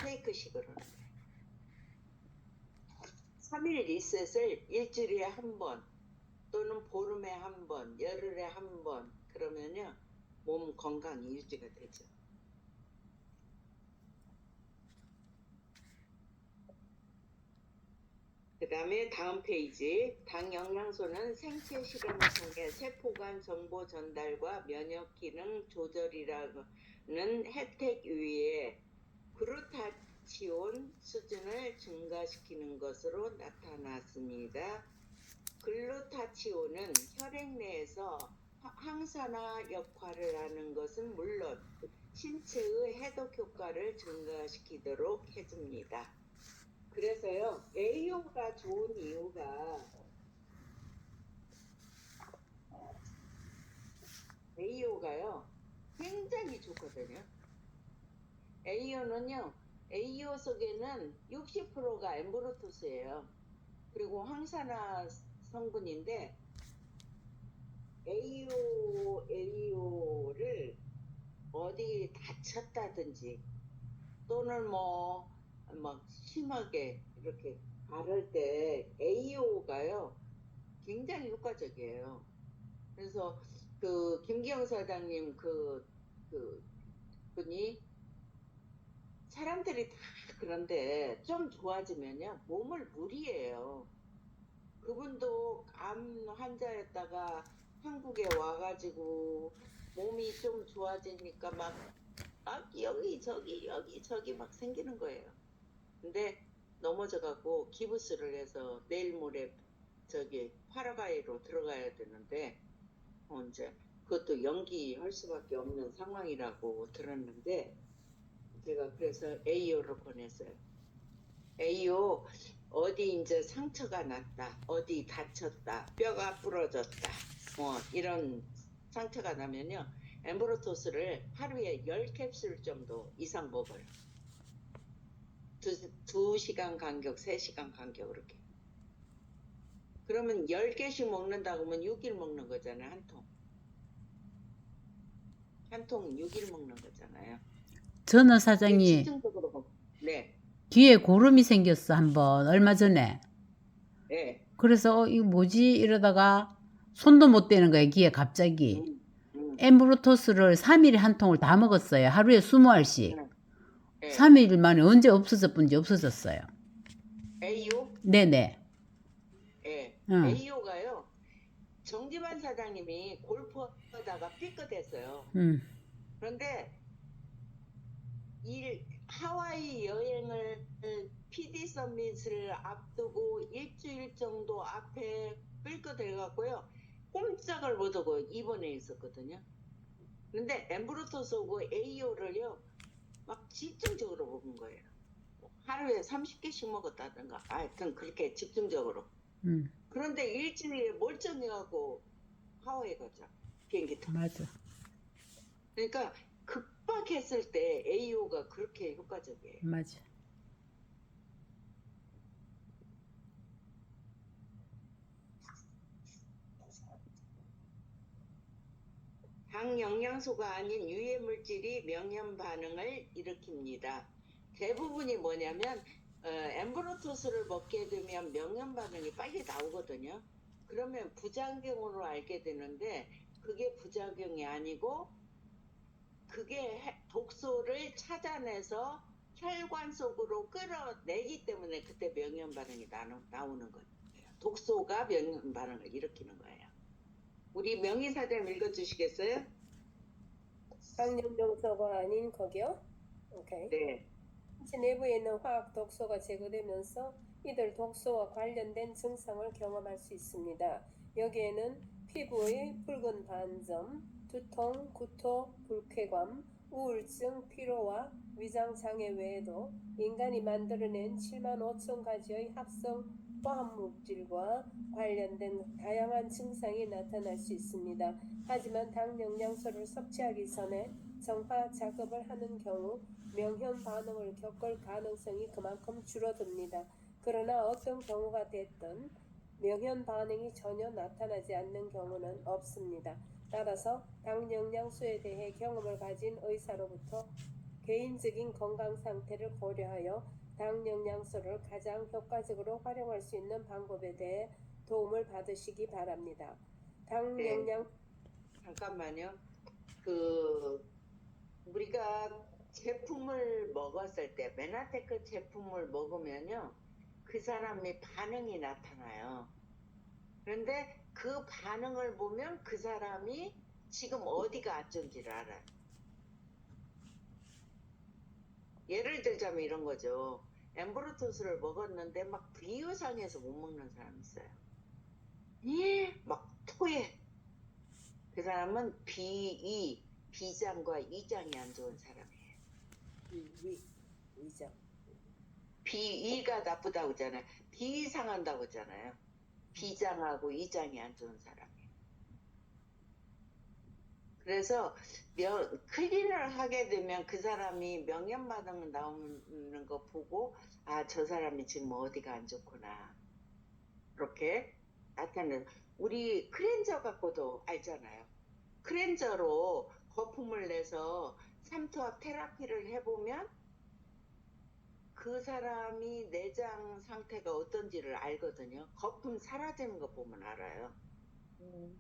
테이크식을 하는 거예요. 3일 리셋을 일주일에 한 번 또는 보름에 한 번, 열흘에 한 번 그러면요 몸 건강이 유지가 되죠. 그 다음에 다음 페이지 당 영양소는 생체 실험을 통해 세포 간 정보 전달과 면역 기능 조절이라고 혜택 위에 글루타치온 수준을 증가시키는 것으로 나타났습니다. 글루타치온은 혈액 내에서 항산화 역할을 하는 것은 물론 신체의 해독 효과를 증가시키도록 해줍니다. 그래서요, A효가 좋은 이유가 A효가요 굉장히 좋거든요. A효 속에는 60%가 엠브로토스예요. 그리고 항산화 성분인데 A효를 어디 다쳤다든지 또는 막 심하게 이렇게 바를 때 A효가요 굉장히 효과적이에요. 그래서 그 김기영 사장님 그 분이 사람들이 다 그런데 좀 좋아지면요 몸을 무리해요. 그분도 암 환자였다가 한국에 와가지고 몸이 좀 좋아지니까 막 여기 저기 막 생기는 거예요. 근데 넘어져갖고 기부스를 해서 내일 모레 저기 파라과이로 들어가야 되는데 이제 그것도 연기할 수밖에 없는 상황이라고 들었는데 제가 그래서 A효를 보냈어요. A효 어디 이제 상처가 났다, 어디 다쳤다, 뼈가 부러졌다, 뭐 이런 상처가 나면요 엠브로토스를 하루에 10캡슐 정도 이상 먹어요. 2시간 간격, 3시간 간격 그렇게. 그러면 10개씩 먹는다고 하면 6일 먹는 거잖아요. 한 통 6일 먹는 거잖아요. 저는 사장님 집중적으로 먹. 네. 귀에 고름이 생겼어 한번 얼마 전에. 네. 그래서 이거 뭐지 이러다가 손도 못 대는 거예요 귀에 갑자기. 엠브로토스를 3일에 한 통을 다 먹었어요. 하루에 20알씩. 네. 3일 만에 언제 없어졌던지 없어졌어요. A효? 네네. 네. 응. A효가요. 정지만 사장님이 골프하다가 삐끗했어요. 그런데 하와이 여행을 PD 서밋을 앞두고 일주일 정도 앞에 삐끗해갖고요. 꼼짝을 못하고 입원해 있었거든요. 근데 엠브로토스하고 A효를요 막 집중적으로 먹은 거예요. 하루에 30개씩 먹었다든가 하여튼 그렇게 집중적으로. 그런데 일주일에 멀쩡해하고 하와이 가자 비행기 타고. 맞아. 그러니까 급박했을 때 A효가 그렇게 효과적이에요. 맞아. 당 영양소가 아닌 유해 물질이 명현 반응을 일으킵니다. 대부분이 뭐냐면 엠브로토스를 먹게 되면 명현 반응이 빨리 나오거든요. 그러면 부작용으로 알게 되는데 그게 부작용이 아니고 그게 독소를 찾아내서 혈관 속으로 끌어내기 때문에 그때 명현 반응이 나오는 거예요. 독소가 명현 반응을 일으키는 거예요. 우리 명희 사장 읽어주시겠어요? 항염용소가 아닌 거기요? 오케이. 네. 신체 내부에 있는 화학 독소가 제거되면서 이들 독소와 관련된 증상을 경험할 수 있습니다. 여기에는 피부의 붉은 반점, 두통, 구토, 불쾌감, 우울증, 피로와 위장장애 외에도 인간이 만들어낸 7만 5천 가지의 합성 화합물질과 관련된 다양한 증상이 나타날 수 있습니다. 하지만 당 영양소를 섭취하기 전에 정화 작업을 하는 경우 명현 반응을 겪을 가능성이 그만큼 줄어듭니다. 그러나 어떤 경우가 됐든 명현 반응이 전혀 나타나지 않는 경우는 없습니다. 따라서 당 영양소에 대해 경험을 가진 의사로부터 개인적인 건강 상태를 고려하여 당 영양소를 가장 효과적으로 활용할 수 있는 방법에 대해 도움을 받으시기 바랍니다. 당 네. 영양 잠깐만요. 우리가 제품을 먹었을 때 메나테크 제품을 먹으면요 그 사람의 반응이 나타나요. 그런데 그 반응을 보면 그 사람이 지금 어디가 아픈지를 알아요. 예를 들자면 이런 거죠. 엠브로토스를 먹었는데 막 비위상해서 못 먹는 사람 있어요. 예, 막 토해. 그 사람은 비장과 이장이 안 좋은 사람이에요. 위장. 비위가 나쁘다고 하잖아요. 비 상한다고 하잖아요. 비장하고 이장이 안 좋은 사람이에요. 그래서 클린을 하게 되면 그 사람이 명예반응 나오는 거 보고 아, 저 사람이 지금 어디가 안 좋구나. 이렇게 나타내는 우리 클렌저 갖고도 알잖아요. 클렌저로 거품을 내서 삼투압 테라피를 해보면 그 사람이 내장 상태가 어떤지를 알거든요. 거품 사라지는 거 보면 알아요.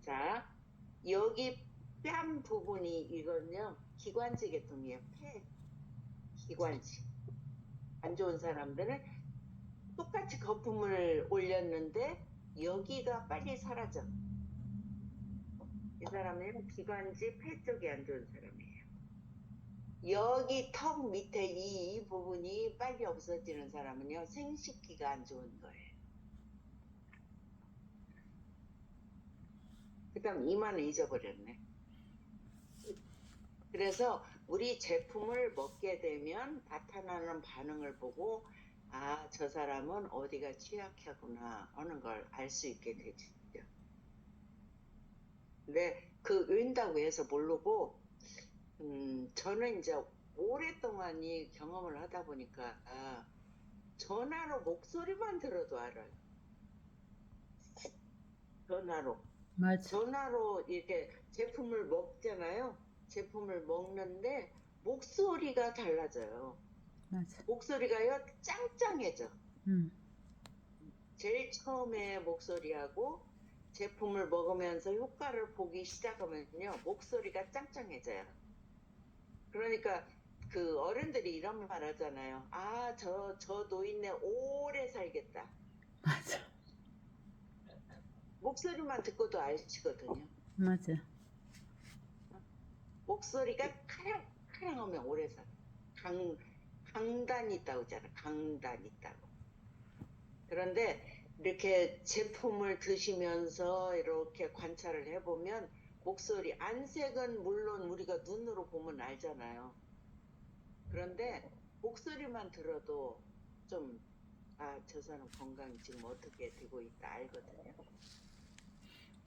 자, 여기 뺨 부분이 이거는요. 기관지 계통이에요. 폐 기관지. 안 좋은 사람들은 똑같이 거품을 올렸는데 여기가 빨리 사라져. 이 사람은 기관지 폐 쪽이 안 좋은 사람이에요. 여기 턱 밑에 이 부분이 빨리 없어지는 사람은요. 생식기가 안 좋은 거예요. 그 다음 이마는 잊어버렸네. 그래서 우리 제품을 먹게 되면 나타나는 반응을 보고 아, 저 사람은 어디가 취약하구나 하는 걸 알 수 있게 되죠. 근데 그 은다고 해서 모르고 저는 이제 오랫동안 이 경험을 하다 보니까 전화로 목소리만 들어도 알아요. 전화로. 맞아. 전화로 이렇게 제품을 먹잖아요. 제품을 먹는데 목소리가 달라져요. 맞아. 목소리가요 짱짱해져. 음. 제일 처음에 목소리하고 제품을 먹으면서 효과를 보기 시작하면요 목소리가 짱짱해져요. 그러니까 그 어른들이 이런 말 하잖아요. 아, 저 노인네 오래 살겠다. 맞아. 목소리만 듣고도 아시거든요. 맞아. 목소리가 카랑카랑하면 오래 살아. 강단 있다고 하잖아. 강단 있다고. 그런데 이렇게 제품을 드시면서 이렇게 관찰을 해보면 목소리, 안색은 물론 우리가 눈으로 보면 알잖아요. 그런데 목소리만 들어도 좀, 아, 저 사람 건강이 지금 어떻게 되고 있다 알거든요.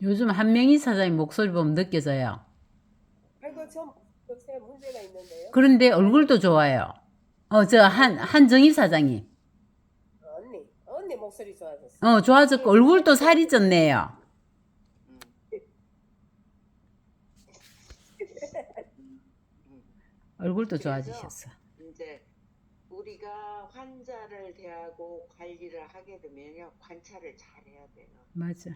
요즘 한명희 사장님 목소리 보면 느껴져요. 아이고 저 요새 문제가 있는데요. 그런데 얼굴도 좋아요. 한정희 사장님. 언니 목소리 좋아졌어. 좋아졌고 얼굴도 살이 쪘네요. 음, 음. 얼굴도 그래서 좋아지셨어. 이제 우리가 환자를 대하고 관리를 하게 되면요 관찰을 잘해야 돼요. 맞아.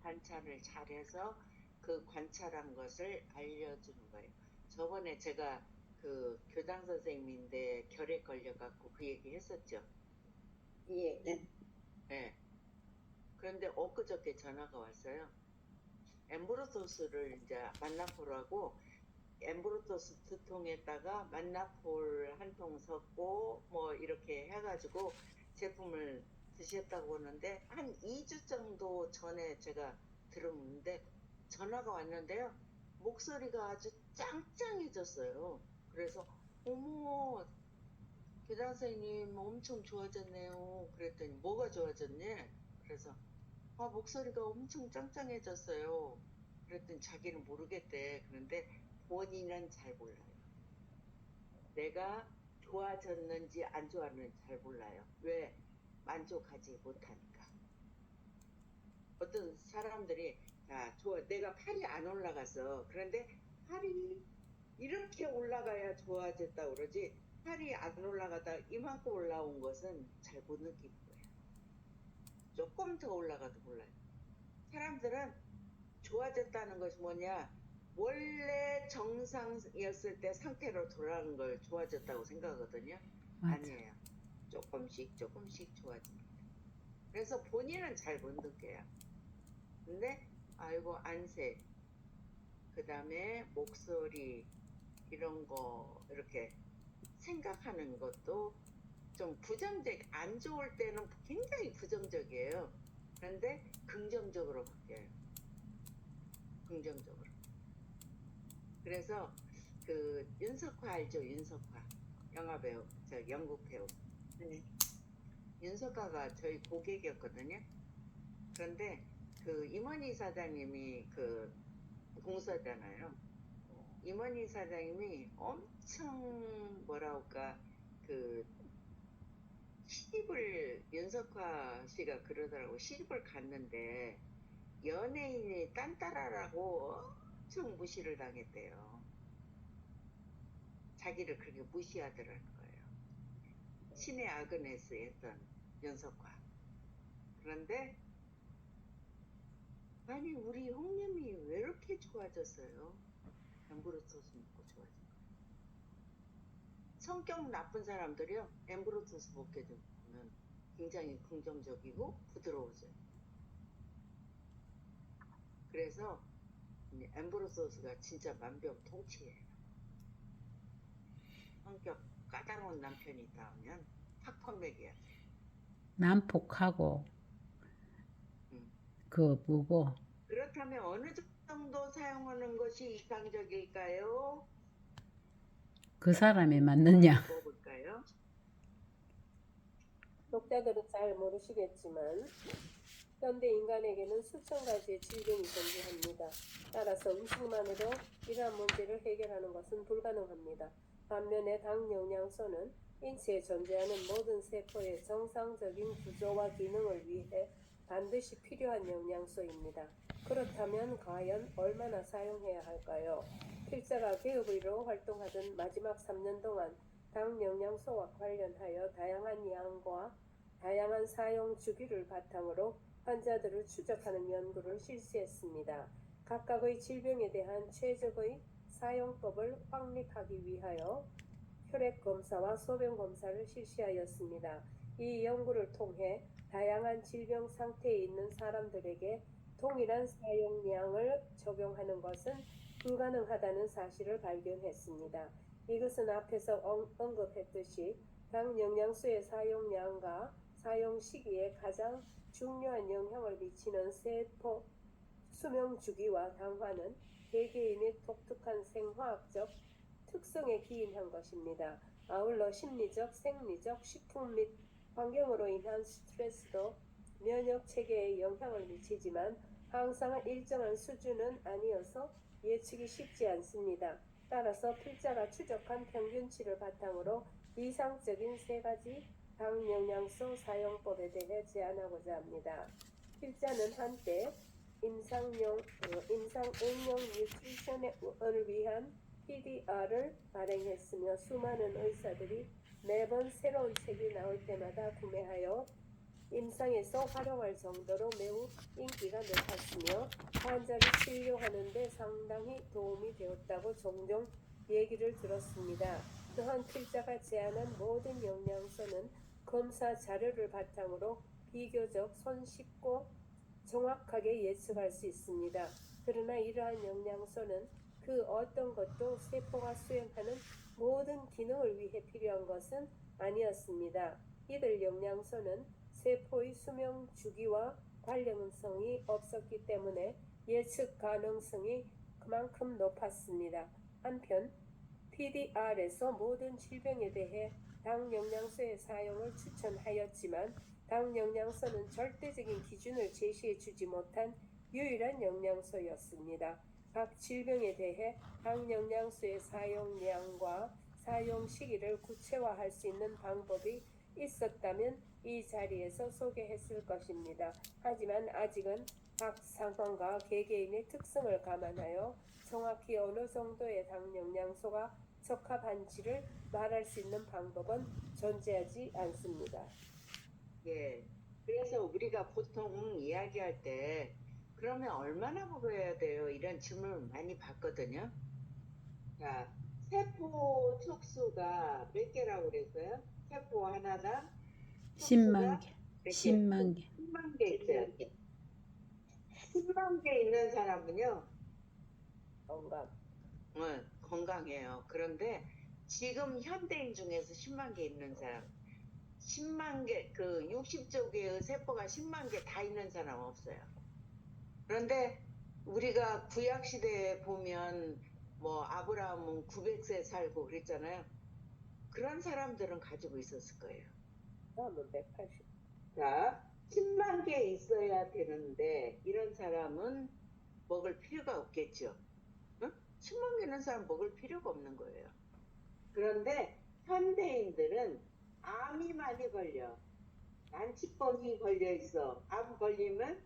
관찰을 잘해서 그 관찰한 것을 알려주는 거예요. 저번에 제가 그 교장 선생님인데 결핵 걸려갖고 그 얘기 했었죠. 예. 네. 그런데 엊그저께 전화가 왔어요. 엠브로토스를 이제 만나보라고 엠브로토스 2통에다가 만나폴 한 통 섞고 뭐 이렇게 해가지고 제품을 드셨다고 하는데 한 2주 정도 전에 제가 들었는데 전화가 왔는데요. 목소리가 아주 짱짱해졌어요. 그래서 어머 교장 선생님 엄청 좋아졌네요. 그랬더니 뭐가 좋아졌니? 그래서 목소리가 엄청 짱짱해졌어요. 그랬더니 자기는 모르겠대. 그런데 본인은 잘 몰라요. 내가 좋아졌는지 안 좋아졌는지 잘 몰라요. 왜? 만족하지 못하니까. 어떤 사람들이 내가 팔이 안 올라갔어. 그런데 팔이 이렇게 올라가야 좋아졌다 그러지 팔이 안 올라가다 이만큼 올라온 것은 잘 못 느낄 거예요. 조금 더 올라가도 몰라요. 사람들은 좋아졌다는 것이 뭐냐? 원래 정상이었을 때 상태로 돌아가는 걸 좋아졌다고 생각하거든요. 맞아. 아니에요. 조금씩 좋아집니다. 그래서 본인은 잘 못 느껴요. 근데 아이고 안색, 그 다음에 목소리 이런 거 이렇게 생각하는 것도 좀 안 좋을 때는 굉장히 부정적이에요. 그런데 긍정적으로 바뀌어요. 긍정적으로. 그래서 그 윤석화 알죠? 윤석화. 영화배우, 저 영국 배우. 네. 윤석화가 저희 고객이었거든요. 그런데 그 임원희 사장님이 그 공사잖아요. 임원희 사장님이 엄청 뭐랄까 그 시집을 윤석화 씨가 그러더라고. 시집을 갔는데 연예인이 딴따라라고 엄청 무시를 당했대요. 자기를 그렇게 무시하더라는 거예요. 신의 아그네스 했던 윤석화. 그런데 아니 우리 홍님이 왜 이렇게 좋아졌어요? 엠브로소스 먹고 좋아진 거예요. 성격 나쁜 사람들이요. 엠브로소스 먹게 되면 굉장히 긍정적이고 부드러워져요. 그래서 엠브로소스가 진짜 만병통치예요. 성격 까다로운 남편이 있다면 팍팍 먹여야 돼. 난폭하고 음. 그 뭐고 그렇다면 어느 정도 사용하는 것이 이상적일까요? 그 사람에 맞느냐. 먹어볼까요? 독자들은 잘 모르시겠지만 현대 인간에게는 수천 가지의 질병이 존재합니다. 따라서 음식만으로 이러한 문제를 해결하는 것은 불가능합니다. 반면에 당 영양소는 인체에 존재하는 모든 세포의 정상적인 구조와 기능을 위해 반드시 필요한 영양소입니다. 그렇다면 과연 얼마나 사용해야 할까요? 필자가 개업의로 활동하던 마지막 3년 동안 당 영양소와 관련하여 다양한 양과 다양한 사용 주기를 바탕으로 환자들을 추적하는 연구를 실시했습니다. 각각의 질병에 대한 최적의 사용법을 확립하기 위하여 혈액 검사와 소변 검사를 실시하였습니다. 이 연구를 통해 다양한 질병 상태에 있는 사람들에게 동일한 사용량을 적용하는 것은 불가능하다는 사실을 발견했습니다. 이것은 앞에서 언급했듯이 당 영양소의 사용량과 사용 시기에 가장 중요한 영향을 미치는 세포 수명 주기와 당화는 개개인의 독특한 생화학적 특성에 기인한 것입니다. 아울러 심리적, 생리적, 식품 및 환경으로 인한 스트레스도 면역 체계에 영향을 미치지만 항상 일정한 수준은 아니어서 예측이 쉽지 않습니다. 따라서 필자가 추적한 평균치를 바탕으로 이상적인 세 가지 당 영양소 사용법에 대해 제안하고자 합니다. 필자는 한때 임상응용 뉴트리션을 위한 PDR을 발행했으며 수많은 의사들이 매번 새로운 책이 나올 때마다 구매하여 임상에서 활용할 정도로 매우 인기가 높았으며 환자를 치료하는 데 상당히 도움이 되었다고 종종 얘기를 들었습니다. 또한 필자가 제안한 모든 영양소는 검사 자료를 바탕으로 비교적 손쉽고 정확하게 예측할 수 있습니다. 그러나 이러한 영양소는 그 어떤 것도 세포가 수행하는 모든 기능을 위해 필요한 것은 아니었습니다. 이들 영양소는 세포의 수명 주기와 관련성이 없었기 때문에 예측 가능성이 그만큼 높았습니다. 한편 PDR에서 모든 질병에 대해 당 영양소의 사용을 추천하였지만 당 영양소는 절대적인 기준을 제시해 주지 못한 유일한 영양소였습니다. 각 질병에 대해 당 영양소의 사용량과 사용 시기를 구체화할 수 있는 방법이 있었다면 이 자리에서 소개했을 것입니다. 하지만 아직은 각 상황과 개개인의 특성을 감안하여 정확히 어느 정도의 당 영양소가 적합한지를 말할 수 있는 방법은 존재하지 않습니다. 예. 그래서 우리가 보통 이야기할 때 그러면 얼마나 먹어야 돼요? 이런 질문을 많이 받거든요. 자, 세포 촉수가 몇 개라고 그랬어요? 세포 하나당 10만 촉수가 개. 몇 개? 10만 개. 10만 개 있어요. 10만 개 있는 사람은요, 건강. 건강해요. 그런데 지금 현대인 중에서 10만 개 있는 사람, 10만 개, 그 60조 개의 세포가 10만 개 다 있는 사람 없어요. 그런데 우리가 구약 시대에 보면 뭐 아브라함은 900세 살고 그랬잖아요. 그런 사람들은 가지고 있었을 거예요. 다음은 180. 자, 10만 개 있어야 되는데 이런 사람은 먹을 필요가 없겠죠. 응? 10만 개 있는 사람 먹을 필요가 없는 거예요. 그런데 현대인들은 암이 많이 걸려. 난치병이 걸려 있어. 암 걸리면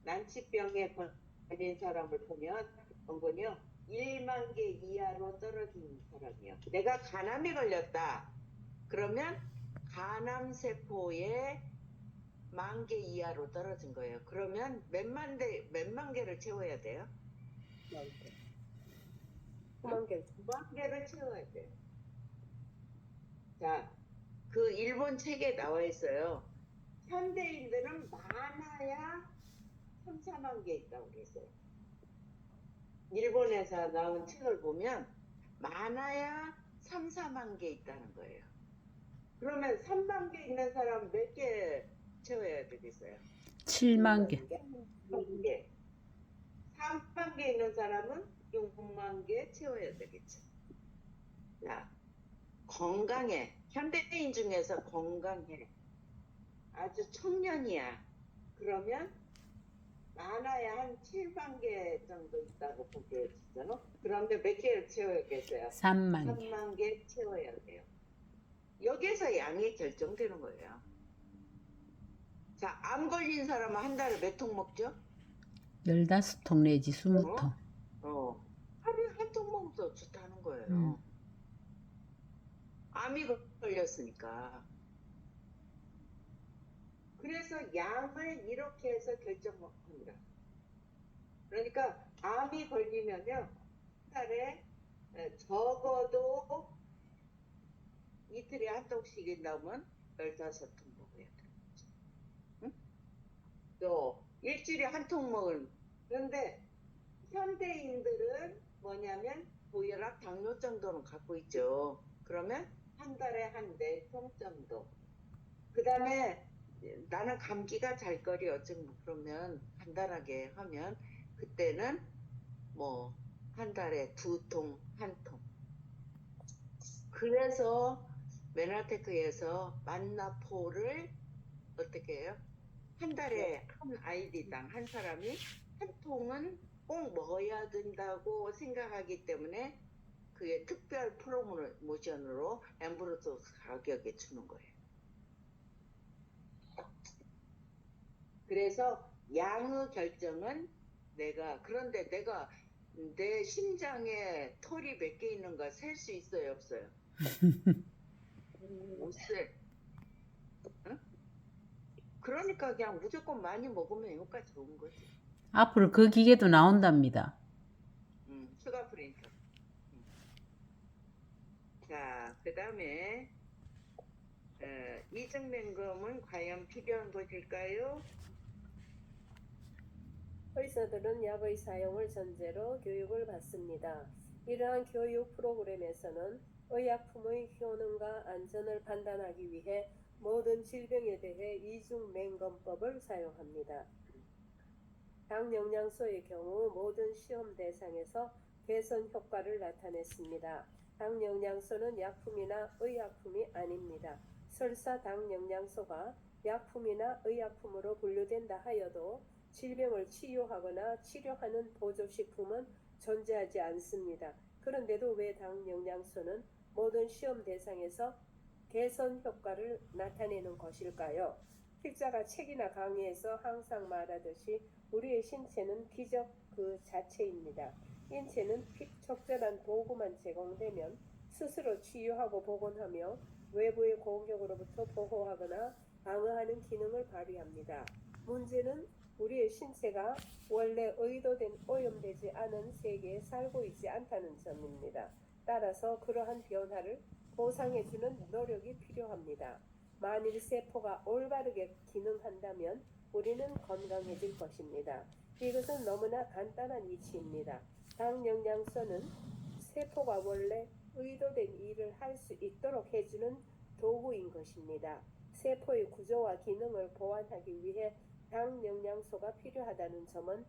난치병에 걸린 사람을 보면 은근요 1만 개 이하로 떨어진 사람이요. 내가 간암에 걸렸다. 그러면 간암 세포에 10,000개 이하로 떨어진 거예요. 그러면 몇만 개를 채워야 돼요? 9만 개. 9만 개를 채워야 돼요. 자, 그 일본 책에 나와 있어요. 현대인들은 많아야 3, 4만 개 있다고 그랬어요. 일본에서 나온 책을 보면 많아야 3, 4만 개 있다는 거예요. 그러면 3만 개 있는 사람 몇 개 채워야 되겠어요? 7만 개. 3만 개. 3만 개 있는 사람은 6만 개 채워야 되겠죠. 자, 건강해. 현대인 중에서 건강해. 아주 청년이야. 그러면 많아야 한 7만 개 정도 있다고 보여지잖아. 그런데 몇 개를 채워야겠어요? 3만 개. 3만 개 채워야 돼요. 여기서 양이 결정되는 거예요. 자, 암 걸린 사람은 한 달에 몇 통 먹죠? 15통 내지 20통. 하루에 한 통 먹어도 좋다는 거예요. 암이 걸렸으니까. 그래서 양을 이렇게 해서 결정합니다. 그러니까 암이 걸리면요, 한 달에 적어도 이틀에 한 통씩 나오면 15통 먹어야 돼요. 응? 또 일주일에 한 통 먹을. 그런데 현대인들은 뭐냐면 고혈압, 당뇨 정도는 갖고 있죠. 그러면 한 달에 한 4통 정도. 그 다음에 나는 감기가 잘 거리 어쩌고 그러면 간단하게 하면 그때는 뭐 한 달에 2통, 1통. 그래서 메나테크에서 만나포를 어떻게 해요? 한 달에 한 아이디당 한 사람이 한 통은 꼭 먹어야 된다고 생각하기 때문에 그게 특별 프로모션으로 엠브로스 가격에 주는 거예요. 그래서 양의 결정은 그런데 내가 내 심장에 털이 몇 개 있는가 셀 수 있어요, 없어요? 못 세. 응? 그러니까 그냥 무조건 많이 먹으면 효과가 좋은 거지. 앞으로 그 기계도 나온답니다. 슈가 프린터. 자, 그 다음에 이중맹금은 과연 필요한 것일까요? 의사들은 약의 사용을 전제로 교육을 받습니다. 이러한 교육 프로그램에서는 의약품의 효능과 안전을 판단하기 위해 모든 질병에 대해 이중맹금법을 사용합니다. 당영양소의 경우 모든 시험 대상에서 개선 효과를 나타냈습니다. 당영양소는 약품이나 의약품이 아닙니다. 설사 당영양소가 약품이나 의약품으로 분류된다 하여도 질병을 치유하거나 치료하는 보조식품은 존재하지 않습니다. 그런데도 왜 당영양소는 모든 시험 대상에서 개선 효과를 나타내는 것일까요? 필자가 책이나 강의에서 항상 말하듯이 우리의 신체는 기적 그 자체입니다. 인체는 적절한 도구만 제공되면 스스로 치유하고 복원하며 외부의 공격으로부터 보호하거나 방어하는 기능을 발휘합니다. 문제는 우리의 신체가 원래 의도된 오염되지 않은 세계에 살고 있지 않다는 점입니다. 따라서 그러한 변화를 보상해주는 노력이 필요합니다. 만일 세포가 올바르게 기능한다면 우리는 건강해질 것입니다. 이것은 너무나 간단한 이치입니다. 당영양소는 세포가 원래 의도된 일을 할 수 있도록 해주는 도구인 것입니다. 세포의 구조와 기능을 보완하기 위해 당 영양소가 필요하다는 점은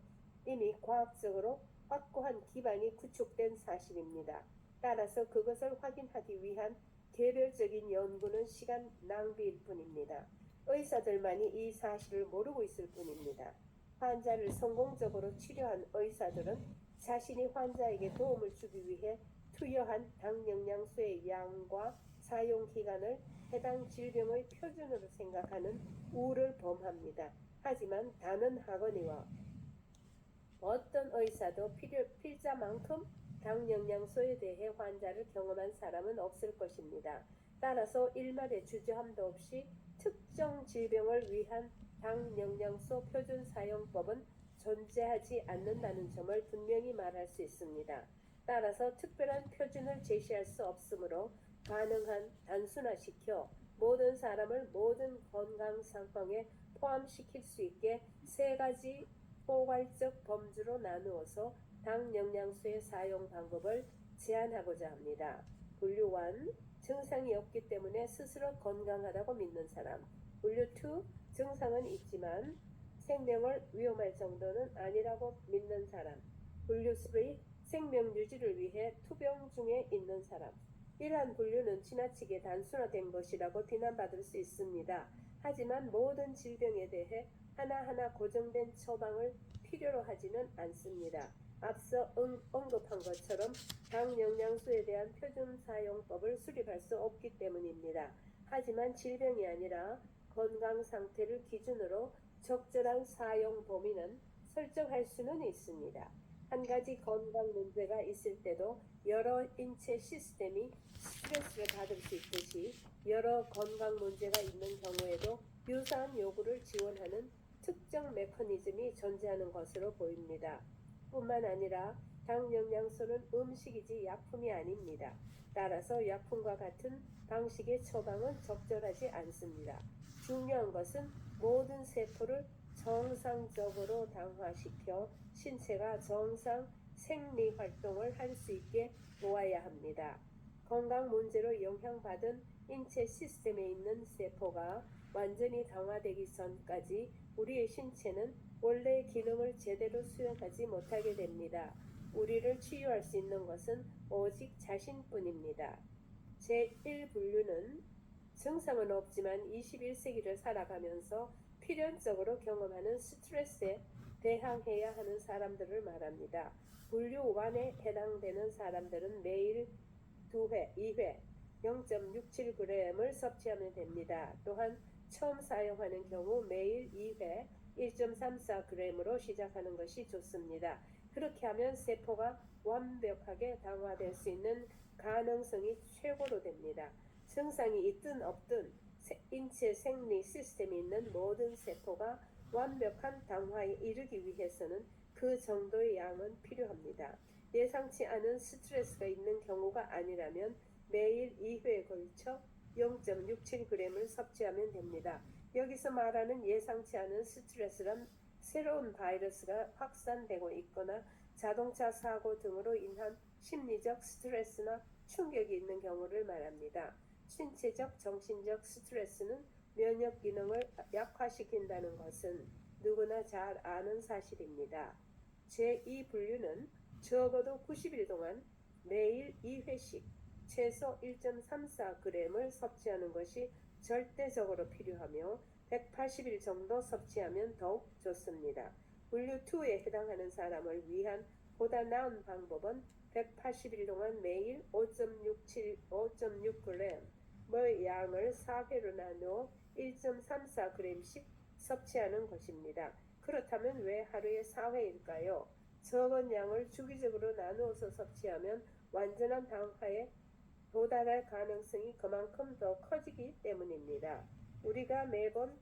이미 과학적으로 확고한 기반이 구축된 사실입니다. 따라서 그것을 확인하기 위한 개별적인 연구는 시간 낭비일 뿐입니다. 의사들만이 이 사실을 모르고 있을 뿐입니다. 환자를 성공적으로 치료한 의사들은 자신이 환자에게 도움을 주기 위해 투여한 당 영양소의 양과 사용 기간을 해당 질병의 표준으로 생각하는 우를 범합니다. 하지만 단언하거니와 어떤 의사도 필자만큼 당 영양소에 대해 환자를 경험한 사람은 없을 것입니다. 따라서 일말의 주저함도 없이 특정 질병을 위한 당 영양소 표준 사용법은 존재하지 않는다는 점을 분명히 말할 수 있습니다. 따라서 특별한 표준을 제시할 수 없으므로 가능한 단순화시켜 모든 사람을 모든 건강 상황에 포함시킬 수 있게 세 가지 포괄적 범주로 나누어서 당 영양소의 사용 방법을 제안하고자 합니다. 분류 1. 증상이 없기 때문에 스스로 건강하다고 믿는 사람. 분류 2. 증상은 있지만 생명을 위험할 정도는 아니라고 믿는 사람. 분류 3. 생명 유지를 위해 투병 중에 있는 사람. 이러한 분류는 지나치게 단순화된 것이라고 비난받을 수 있습니다. 하지만 모든 질병에 대해 하나하나 고정된 처방을 필요로 하지는 않습니다. 앞서 언급한 것처럼 당 영양소에 대한 표준 사용법을 수립할 수 없기 때문입니다. 하지만 질병이 아니라 건강 상태를 기준으로 적절한 사용 범위는 설정할 수는 있습니다. 한 가지 건강 문제가 있을 때도 여러 인체 시스템이 스트레스를 받을 수 있듯이 여러 건강 문제가 있는 경우에도 유사한 요구를 지원하는 특정 메커니즘이 존재하는 것으로 보입니다. 뿐만 아니라 당 영양소는 음식이지 약품이 아닙니다. 따라서 약품과 같은 방식의 처방은 적절하지 않습니다. 중요한 것은 모든 세포를 정상적으로 당화시켜 신체가 정상 생리 활동을 할 수 있게 도와야 합니다. 건강 문제로 영향받은 인체 시스템에 있는 세포가 완전히 당화되기 전까지 우리의 신체는 원래의 기능을 제대로 수행하지 못하게 됩니다. 우리를 치유할 수 있는 것은 오직 자신뿐입니다. 제1분류는 증상은 없지만 21세기를 살아가면서 필연적으로 경험하는 스트레스에 대항해야 하는 사람들을 말합니다. 분류 1에 해당되는 사람들은 매일 2회 0.67g을 섭취하면 됩니다. 또한 처음 사용하는 경우 매일 2회 1.34g으로 시작하는 것이 좋습니다. 그렇게 하면 세포가 완벽하게 당화될 수 있는 가능성이 최고로 됩니다. 증상이 있든 없든 인체 생리 시스템이 있는 모든 세포가 완벽한 당화에 이르기 위해서는 그 정도의 양은 필요합니다. 예상치 않은 스트레스가 있는 경우가 아니라면 매일 2회에 걸쳐 0.67g을 섭취하면 됩니다. 여기서 말하는 예상치 않은 스트레스란 새로운 바이러스가 확산되고 있거나 자동차 사고 등으로 인한 심리적 스트레스나 충격이 있는 경우를 말합니다. 신체적, 정신적 스트레스는 면역 기능을 약화시킨다는 것은 누구나 잘 아는 사실입니다. 제2분류는 적어도 90일 동안 매일 2회씩 최소 1.34g을 섭취하는 것이 절대적으로 필요하며 180일 정도 섭취하면 더욱 좋습니다. 분류 2에 해당하는 사람을 위한 보다 나은 방법은 180일 동안 매일 5.6g의 양을 4회로 나누어 1.34g씩 섭취하는 것입니다. 그렇다면 왜 하루에 4회일까요? 적은 양을 주기적으로 나누어서 섭취하면 완전한 당화에 도달할 가능성이 그만큼 더 커지기 때문입니다. 우리가 매번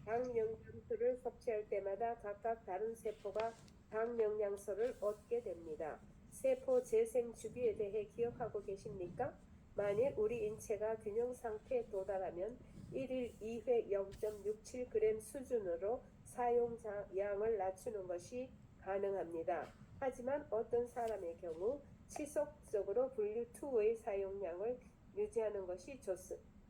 당 영양소를 섭취할 때마다 각각 다른 세포가 당 영양소를 얻게 됩니다. 세포 재생 주기에 대해 기억하고 계십니까? 만일 우리 인체가 균형 상태에 도달하면 1일 2회 0.67g 수준으로 사용량을 낮추는 것이 가능합니다. 하지만 어떤 사람의 경우 지속적으로 분류 2의 사용량을 유지하는 것이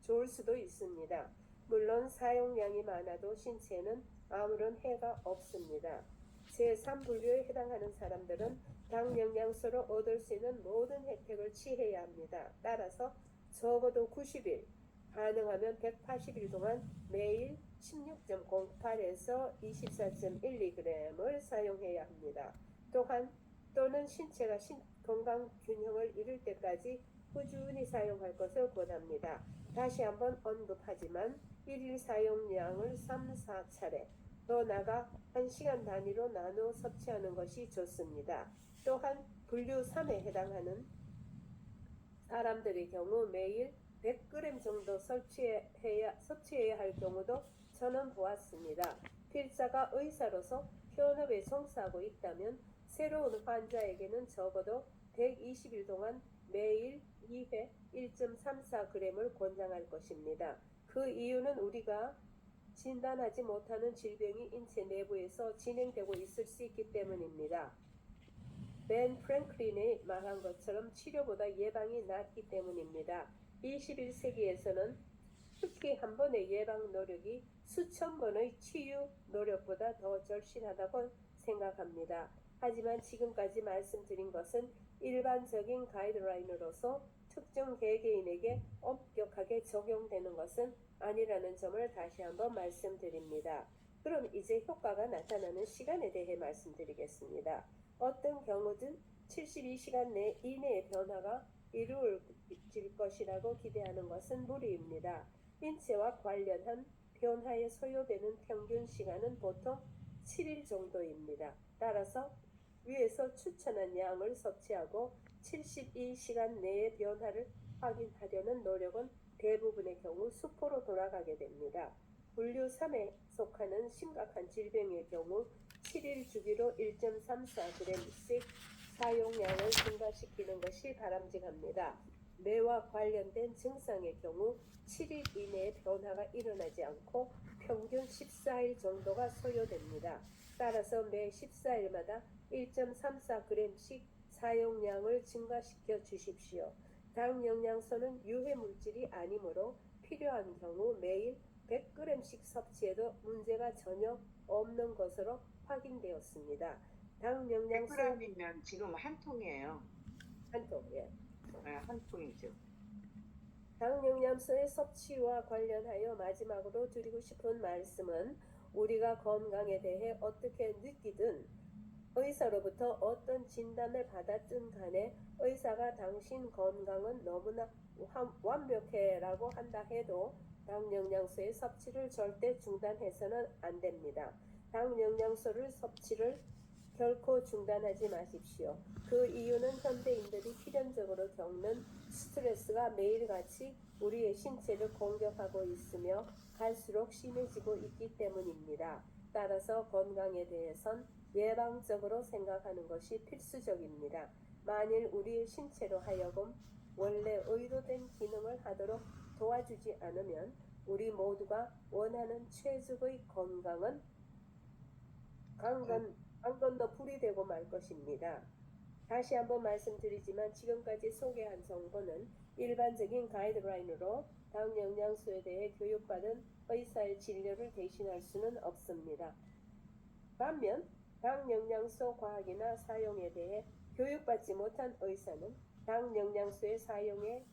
좋을 수도 있습니다. 물론 사용량이 많아도 신체에는 아무런 해가 없습니다. 제3분류에 해당하는 사람들은 당 영양소로 얻을 수 있는 모든 혜택을 취해야 합니다. 따라서 적어도 90일, 가능하면 180일 동안 매일 16.08에서 24.12g을 사용해야 합니다. 또는 신체가 건강 균형을 이룰 때까지 꾸준히 사용할 것을 권합니다. 다시 한번 언급하지만 1일 사용량을 3, 4차례, 더 나아가 1시간 단위로 나누어 섭취하는 것이 좋습니다. 또한 분류 3에 해당하는 사람들의 경우 매일 100g 정도 섭취해야 할 경우도 저는 보았습니다. 필자가 의사로서 현업에 종사하고 있다면 새로운 환자에게는 적어도 120일 동안 매일 2회 1.34g을 권장할 것입니다. 그 이유는 우리가 진단하지 못하는 질병이 인체 내부에서 진행되고 있을 수 있기 때문입니다. 벤 프랭클린이 말한 것처럼 치료보다 예방이 낫기 때문입니다. 21세기에서는 특히 한 번의 예방 노력이 수천 번의 치유 노력보다 더 절실하다고 생각합니다. 하지만 지금까지 말씀드린 것은 일반적인 가이드라인으로서 특정 개개인에게 엄격하게 적용되는 것은 아니라는 점을 다시 한번 말씀드립니다. 그럼 이제 효과가 나타나는 시간에 대해 말씀드리겠습니다. 어떤 경우든 72시간 이내의 변화가 이루어질 것이라고 기대하는 것은 무리입니다. 인체와 관련한 변화에 소요되는 평균 시간은 보통 7일 정도입니다. 따라서 위에서 추천한 양을 섭취하고 72시간 내의 변화를 확인하려는 노력은 대부분의 경우 수포로 돌아가게 됩니다. 분류 3에 속하는 심각한 질병의 경우 7일 주기로 1.34g씩 사용량을 증가시키는 것이 바람직합니다. 뇌와 관련된 증상의 경우 7일 이내에 변화가 일어나지 않고 평균 14일 정도가 소요됩니다. 따라서 매 14일마다 1.34g씩 사용량을 증가시켜 주십시오. 당 영양소는 유해 물질이 아니므로 필요한 경우 매일 100g씩 섭취해도 문제가 전혀 없는 것으로 확인되었습니다. 당 영양소 100g이면 지금 한 통이에요. 한 통, 예. 네, 한 통이죠. 당 영양소의 섭취와 관련하여 마지막으로 드리고 싶은 말씀은 우리가 건강에 대해 어떻게 느끼든 의사로부터 어떤 진단을 받았든 간에 의사가 당신 건강은 너무나 완벽해라고 한다 해도 당 영양소의 섭취를 절대 중단해서는 안 됩니다. 당 영양소를 섭취를 결코 중단하지 마십시오. 그 이유는 현대인들이 필연적으로 겪는 스트레스가 매일같이 우리의 신체를 공격하고 있으며 갈수록 심해지고 있기 때문입니다. 따라서 건강에 대해선 예방적으로 생각하는 것이 필수적입니다. 만일 우리의 신체로 하여금 원래 의도된 기능을 하도록 도와주지 않으면 우리 모두가 원하는 최적의 건강은 강 건너 불이 되고 말 것입니다. 다시 한번 말씀드리지만 지금까지 소개한 정보는 일반적인 가이드라인으로 당 영양소에 대해 교육받은 의사의 진료를 대신할 수는 없습니다. 반면 당 영양소 과학이나 사용에 대해 교육받지 못한 의사는 당 영양소의 사용에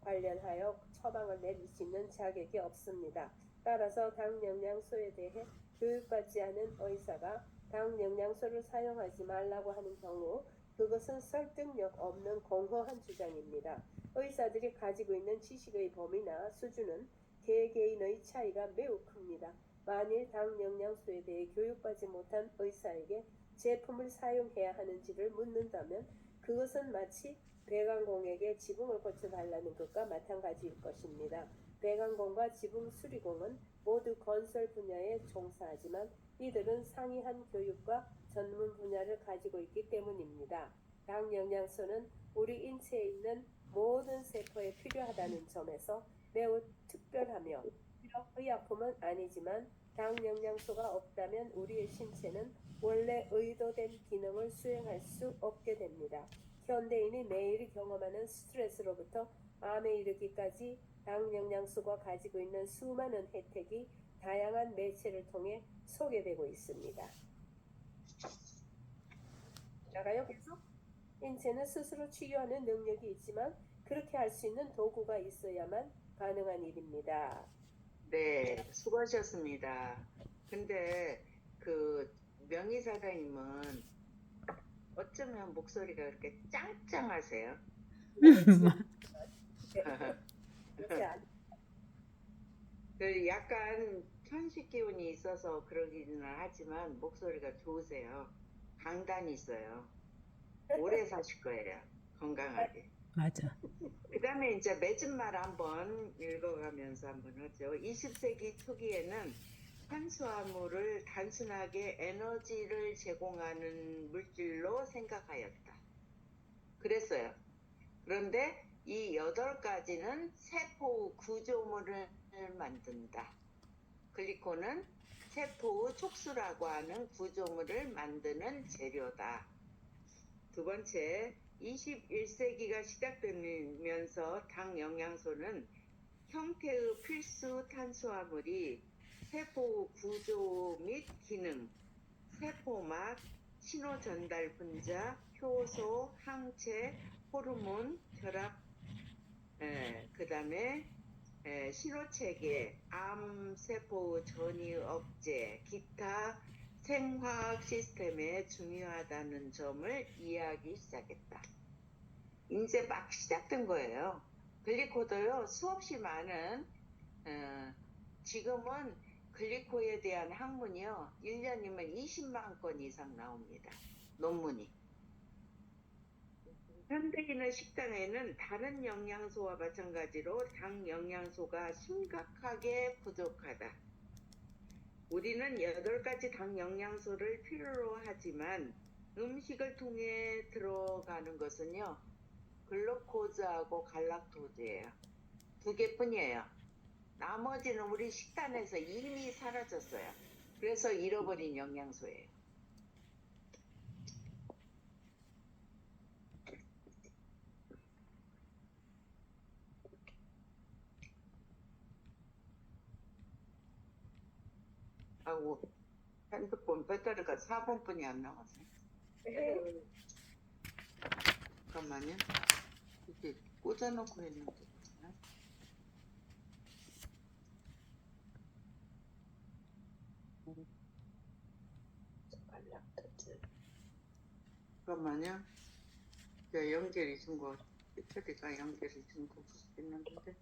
관련하여 처방을 내릴 수 있는 자격이 없습니다. 따라서 당 영양소에 대해 교육받지 않은 의사가 당 영양소를 사용하지 말라고 하는 경우 그것은 설득력 없는 공허한 주장입니다. 의사들이 가지고 있는 지식의 범위나 수준은 개개인의 차이가 매우 큽니다. 만일 당 영양소에 대해 교육받지 못한 의사에게 제품을 사용해야 하는지를 묻는다면 그것은 마치 배관공에게 지붕을 고쳐달라는 것과 마찬가지일 것입니다. 배관공과 지붕 수리공은 모두 건설 분야에 종사하지만 이들은 상이한 교육과 전문 분야를 가지고 있기 때문입니다. 당 영양소는 우리 인체에 있는 모든 세포에 필요하다는 점에서 매우 특별하며 비록 의약품은 아니지만 당 영양소가 없다면 우리의 신체는 원래 의도된 기능을 수행할 수 없게 됩니다. 현대인이 매일 경험하는 스트레스로부터 암에 이르기까지 당 영양소가 가지고 있는 수많은 혜택이 다양한 매체를 통해 소개되고 있습니다. 나가요 계속? 인체는 스스로 치유하는 능력이 있지만 그렇게 할 수 있는 도구가 있어야만 가능한 일입니다. 네, 수고하셨습니다. 근데 그 명희 사장님은 어쩌면 목소리가 그렇게 짱짱하세요? 요새 안 그 약간 천식 기운이 있어서 그러기는 하지만 목소리가 좋으세요. 강단이 있어요. 오래 사실 거예요. 건강하게. 맞아. 그 다음에 이제 맺은 말 한번 읽어가면서 한번 하죠. 20세기 초기에는 탄수화물을 단순하게 에너지를 제공하는 물질로 생각하였다. 그랬어요. 그런데 이 8가지는 세포 구조물을 만든다. 글리코는 세포의 촉수라고 하는 구조물을 만드는 재료다. 두 번째, 21세기가 시작되면서 당 영양소는 형태의 필수 탄수화물이 세포 구조 및 기능, 세포막, 신호 전달 분자, 효소, 항체, 호르몬, 혈압, 그 다음에 신호체계, 암세포 전이 억제, 기타 생화학 시스템에 중요하다는 점을 이해하기 시작했다. 이제 막 시작된 거예요. 글리코도요, 수없이 많은, 지금은 글리코에 대한 학문이요, 1년이면 20만 건 이상 나옵니다. 논문이. 현대인의 식단에는 다른 영양소와 마찬가지로 당 영양소가 심각하게 부족하다. 우리는 8가지 당 영양소를 필요로 하지만 음식을 통해 들어가는 것은요, 글루코즈하고 갈락토즈예요. 2개뿐이에요. 나머지는 우리 식단에서 이미 사라졌어요. 그래서 잃어버린 영양소예요. 아이고, 핸드폰 배터리가 4번뿐이 안 남았어요. 잠깐만요. 이렇게 꽂아놓고 했는데. 잠깐만요. 제가 연결이 준 거, 배터리가 연결이 준 거 있는데.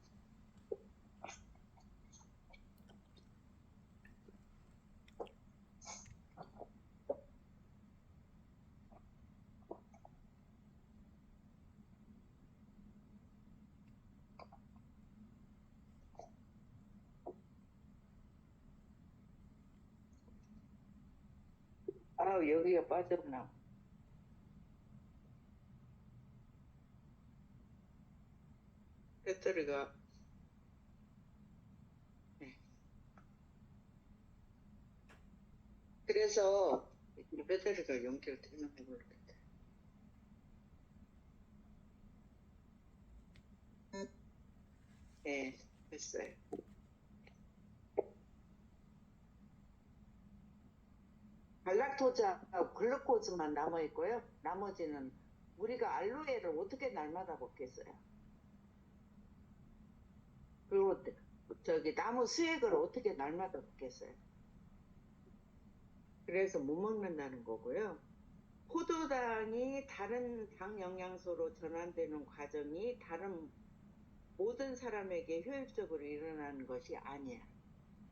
아, 여기가 빠졌나. 배터리가, 네. 그래서 배터리가 연결되는 거 모르겠다. 네, 됐어요. 갈락토즈하고 글루코즈만 남아있고요. 나머지는 우리가 알로에를 어떻게 날마다 먹겠어요? 그리고 저기 나무 수액을 어떻게 날마다 먹겠어요? 그래서 못 먹는다는 거고요. 포도당이 다른 당 영양소로 전환되는 과정이 다른 모든 사람에게 효율적으로 일어나는 것이 아니야.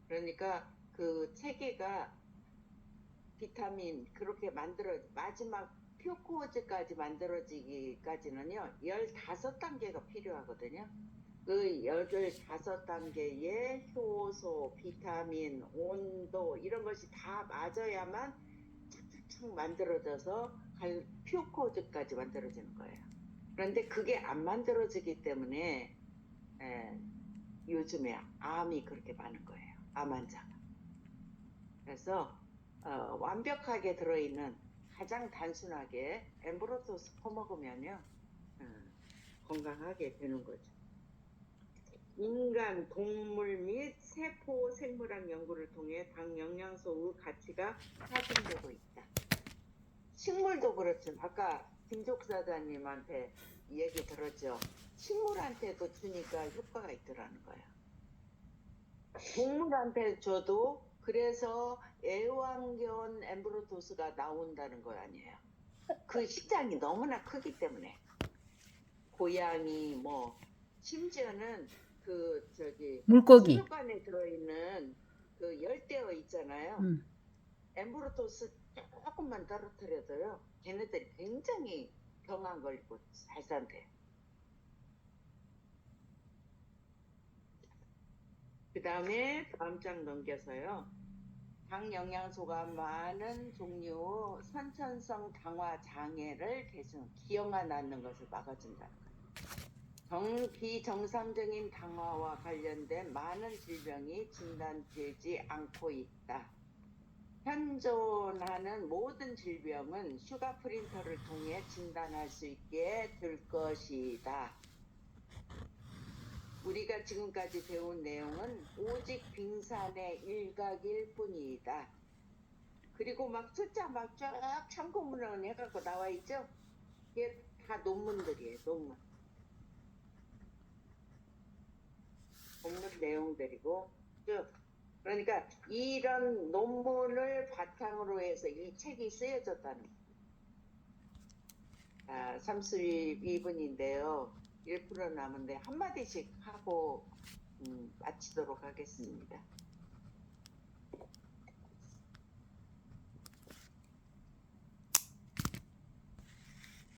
그러니까 그 체계가 비타민 그렇게 마지막 표코즈까지 만들어지기까지는요 15단계가 필요하거든요. 그 15단계의 효소, 비타민, 온도 이런 것이 다 맞아야만 착착착 만들어져서 표코즈까지 만들어지는 거예요. 그런데 그게 안 만들어지기 때문에 요즘에 암이 그렇게 많은 거예요. 암 환자가. 그래서 완벽하게 들어있는 가장 단순하게 엠브로토스 퍼먹으면요 건강하게 되는 거죠. 인간, 동물 및 세포 생물학 연구를 통해 당 영양소의 가치가 확인되고 있다. 식물도 그렇지만 아까 김족사장님한테 얘기 들었죠. 식물한테도 주니까 효과가 있더라는 거예요. 동물한테 줘도 그래서 애완견 엠브로토스가 나온다는 거 아니에요. 그 시장이 너무나 크기 때문에 고양이 뭐 심지어는 그 저기 물고기. 수족관에 들어있는 그 열대어 있잖아요. 엠브로토스 조금만 떨어뜨려도요 걔네들이 굉장히 병 안 걸리고 잘 산대요. 그 다음에 다음 장 넘겨서요. 당 영양소가 많은 종류의 선천성 당화 장애를 개선, 기형아 낳는 것을 막아준다는 거예요. 비정상적인 당화와 관련된 많은 질병이 진단되지 않고 있다. 현존하는 모든 질병은 슈가 프린터를 통해 진단할 수 있게 될 것이다. 우리가 지금까지 배운 내용은 오직 빙산의 일각일 뿐이다. 그리고 막 숫자 막 쫙 참고문헌 해갖고 나와 있죠? 이게 다 논문들이에요, 논문. 논문 내용들이고 쭉. 그러니까 이런 논문을 바탕으로 해서 이 책이 쓰여졌다는 거예요. 32분인데요. 1% 남은데 한마디씩 하고 마치도록 하겠습니다.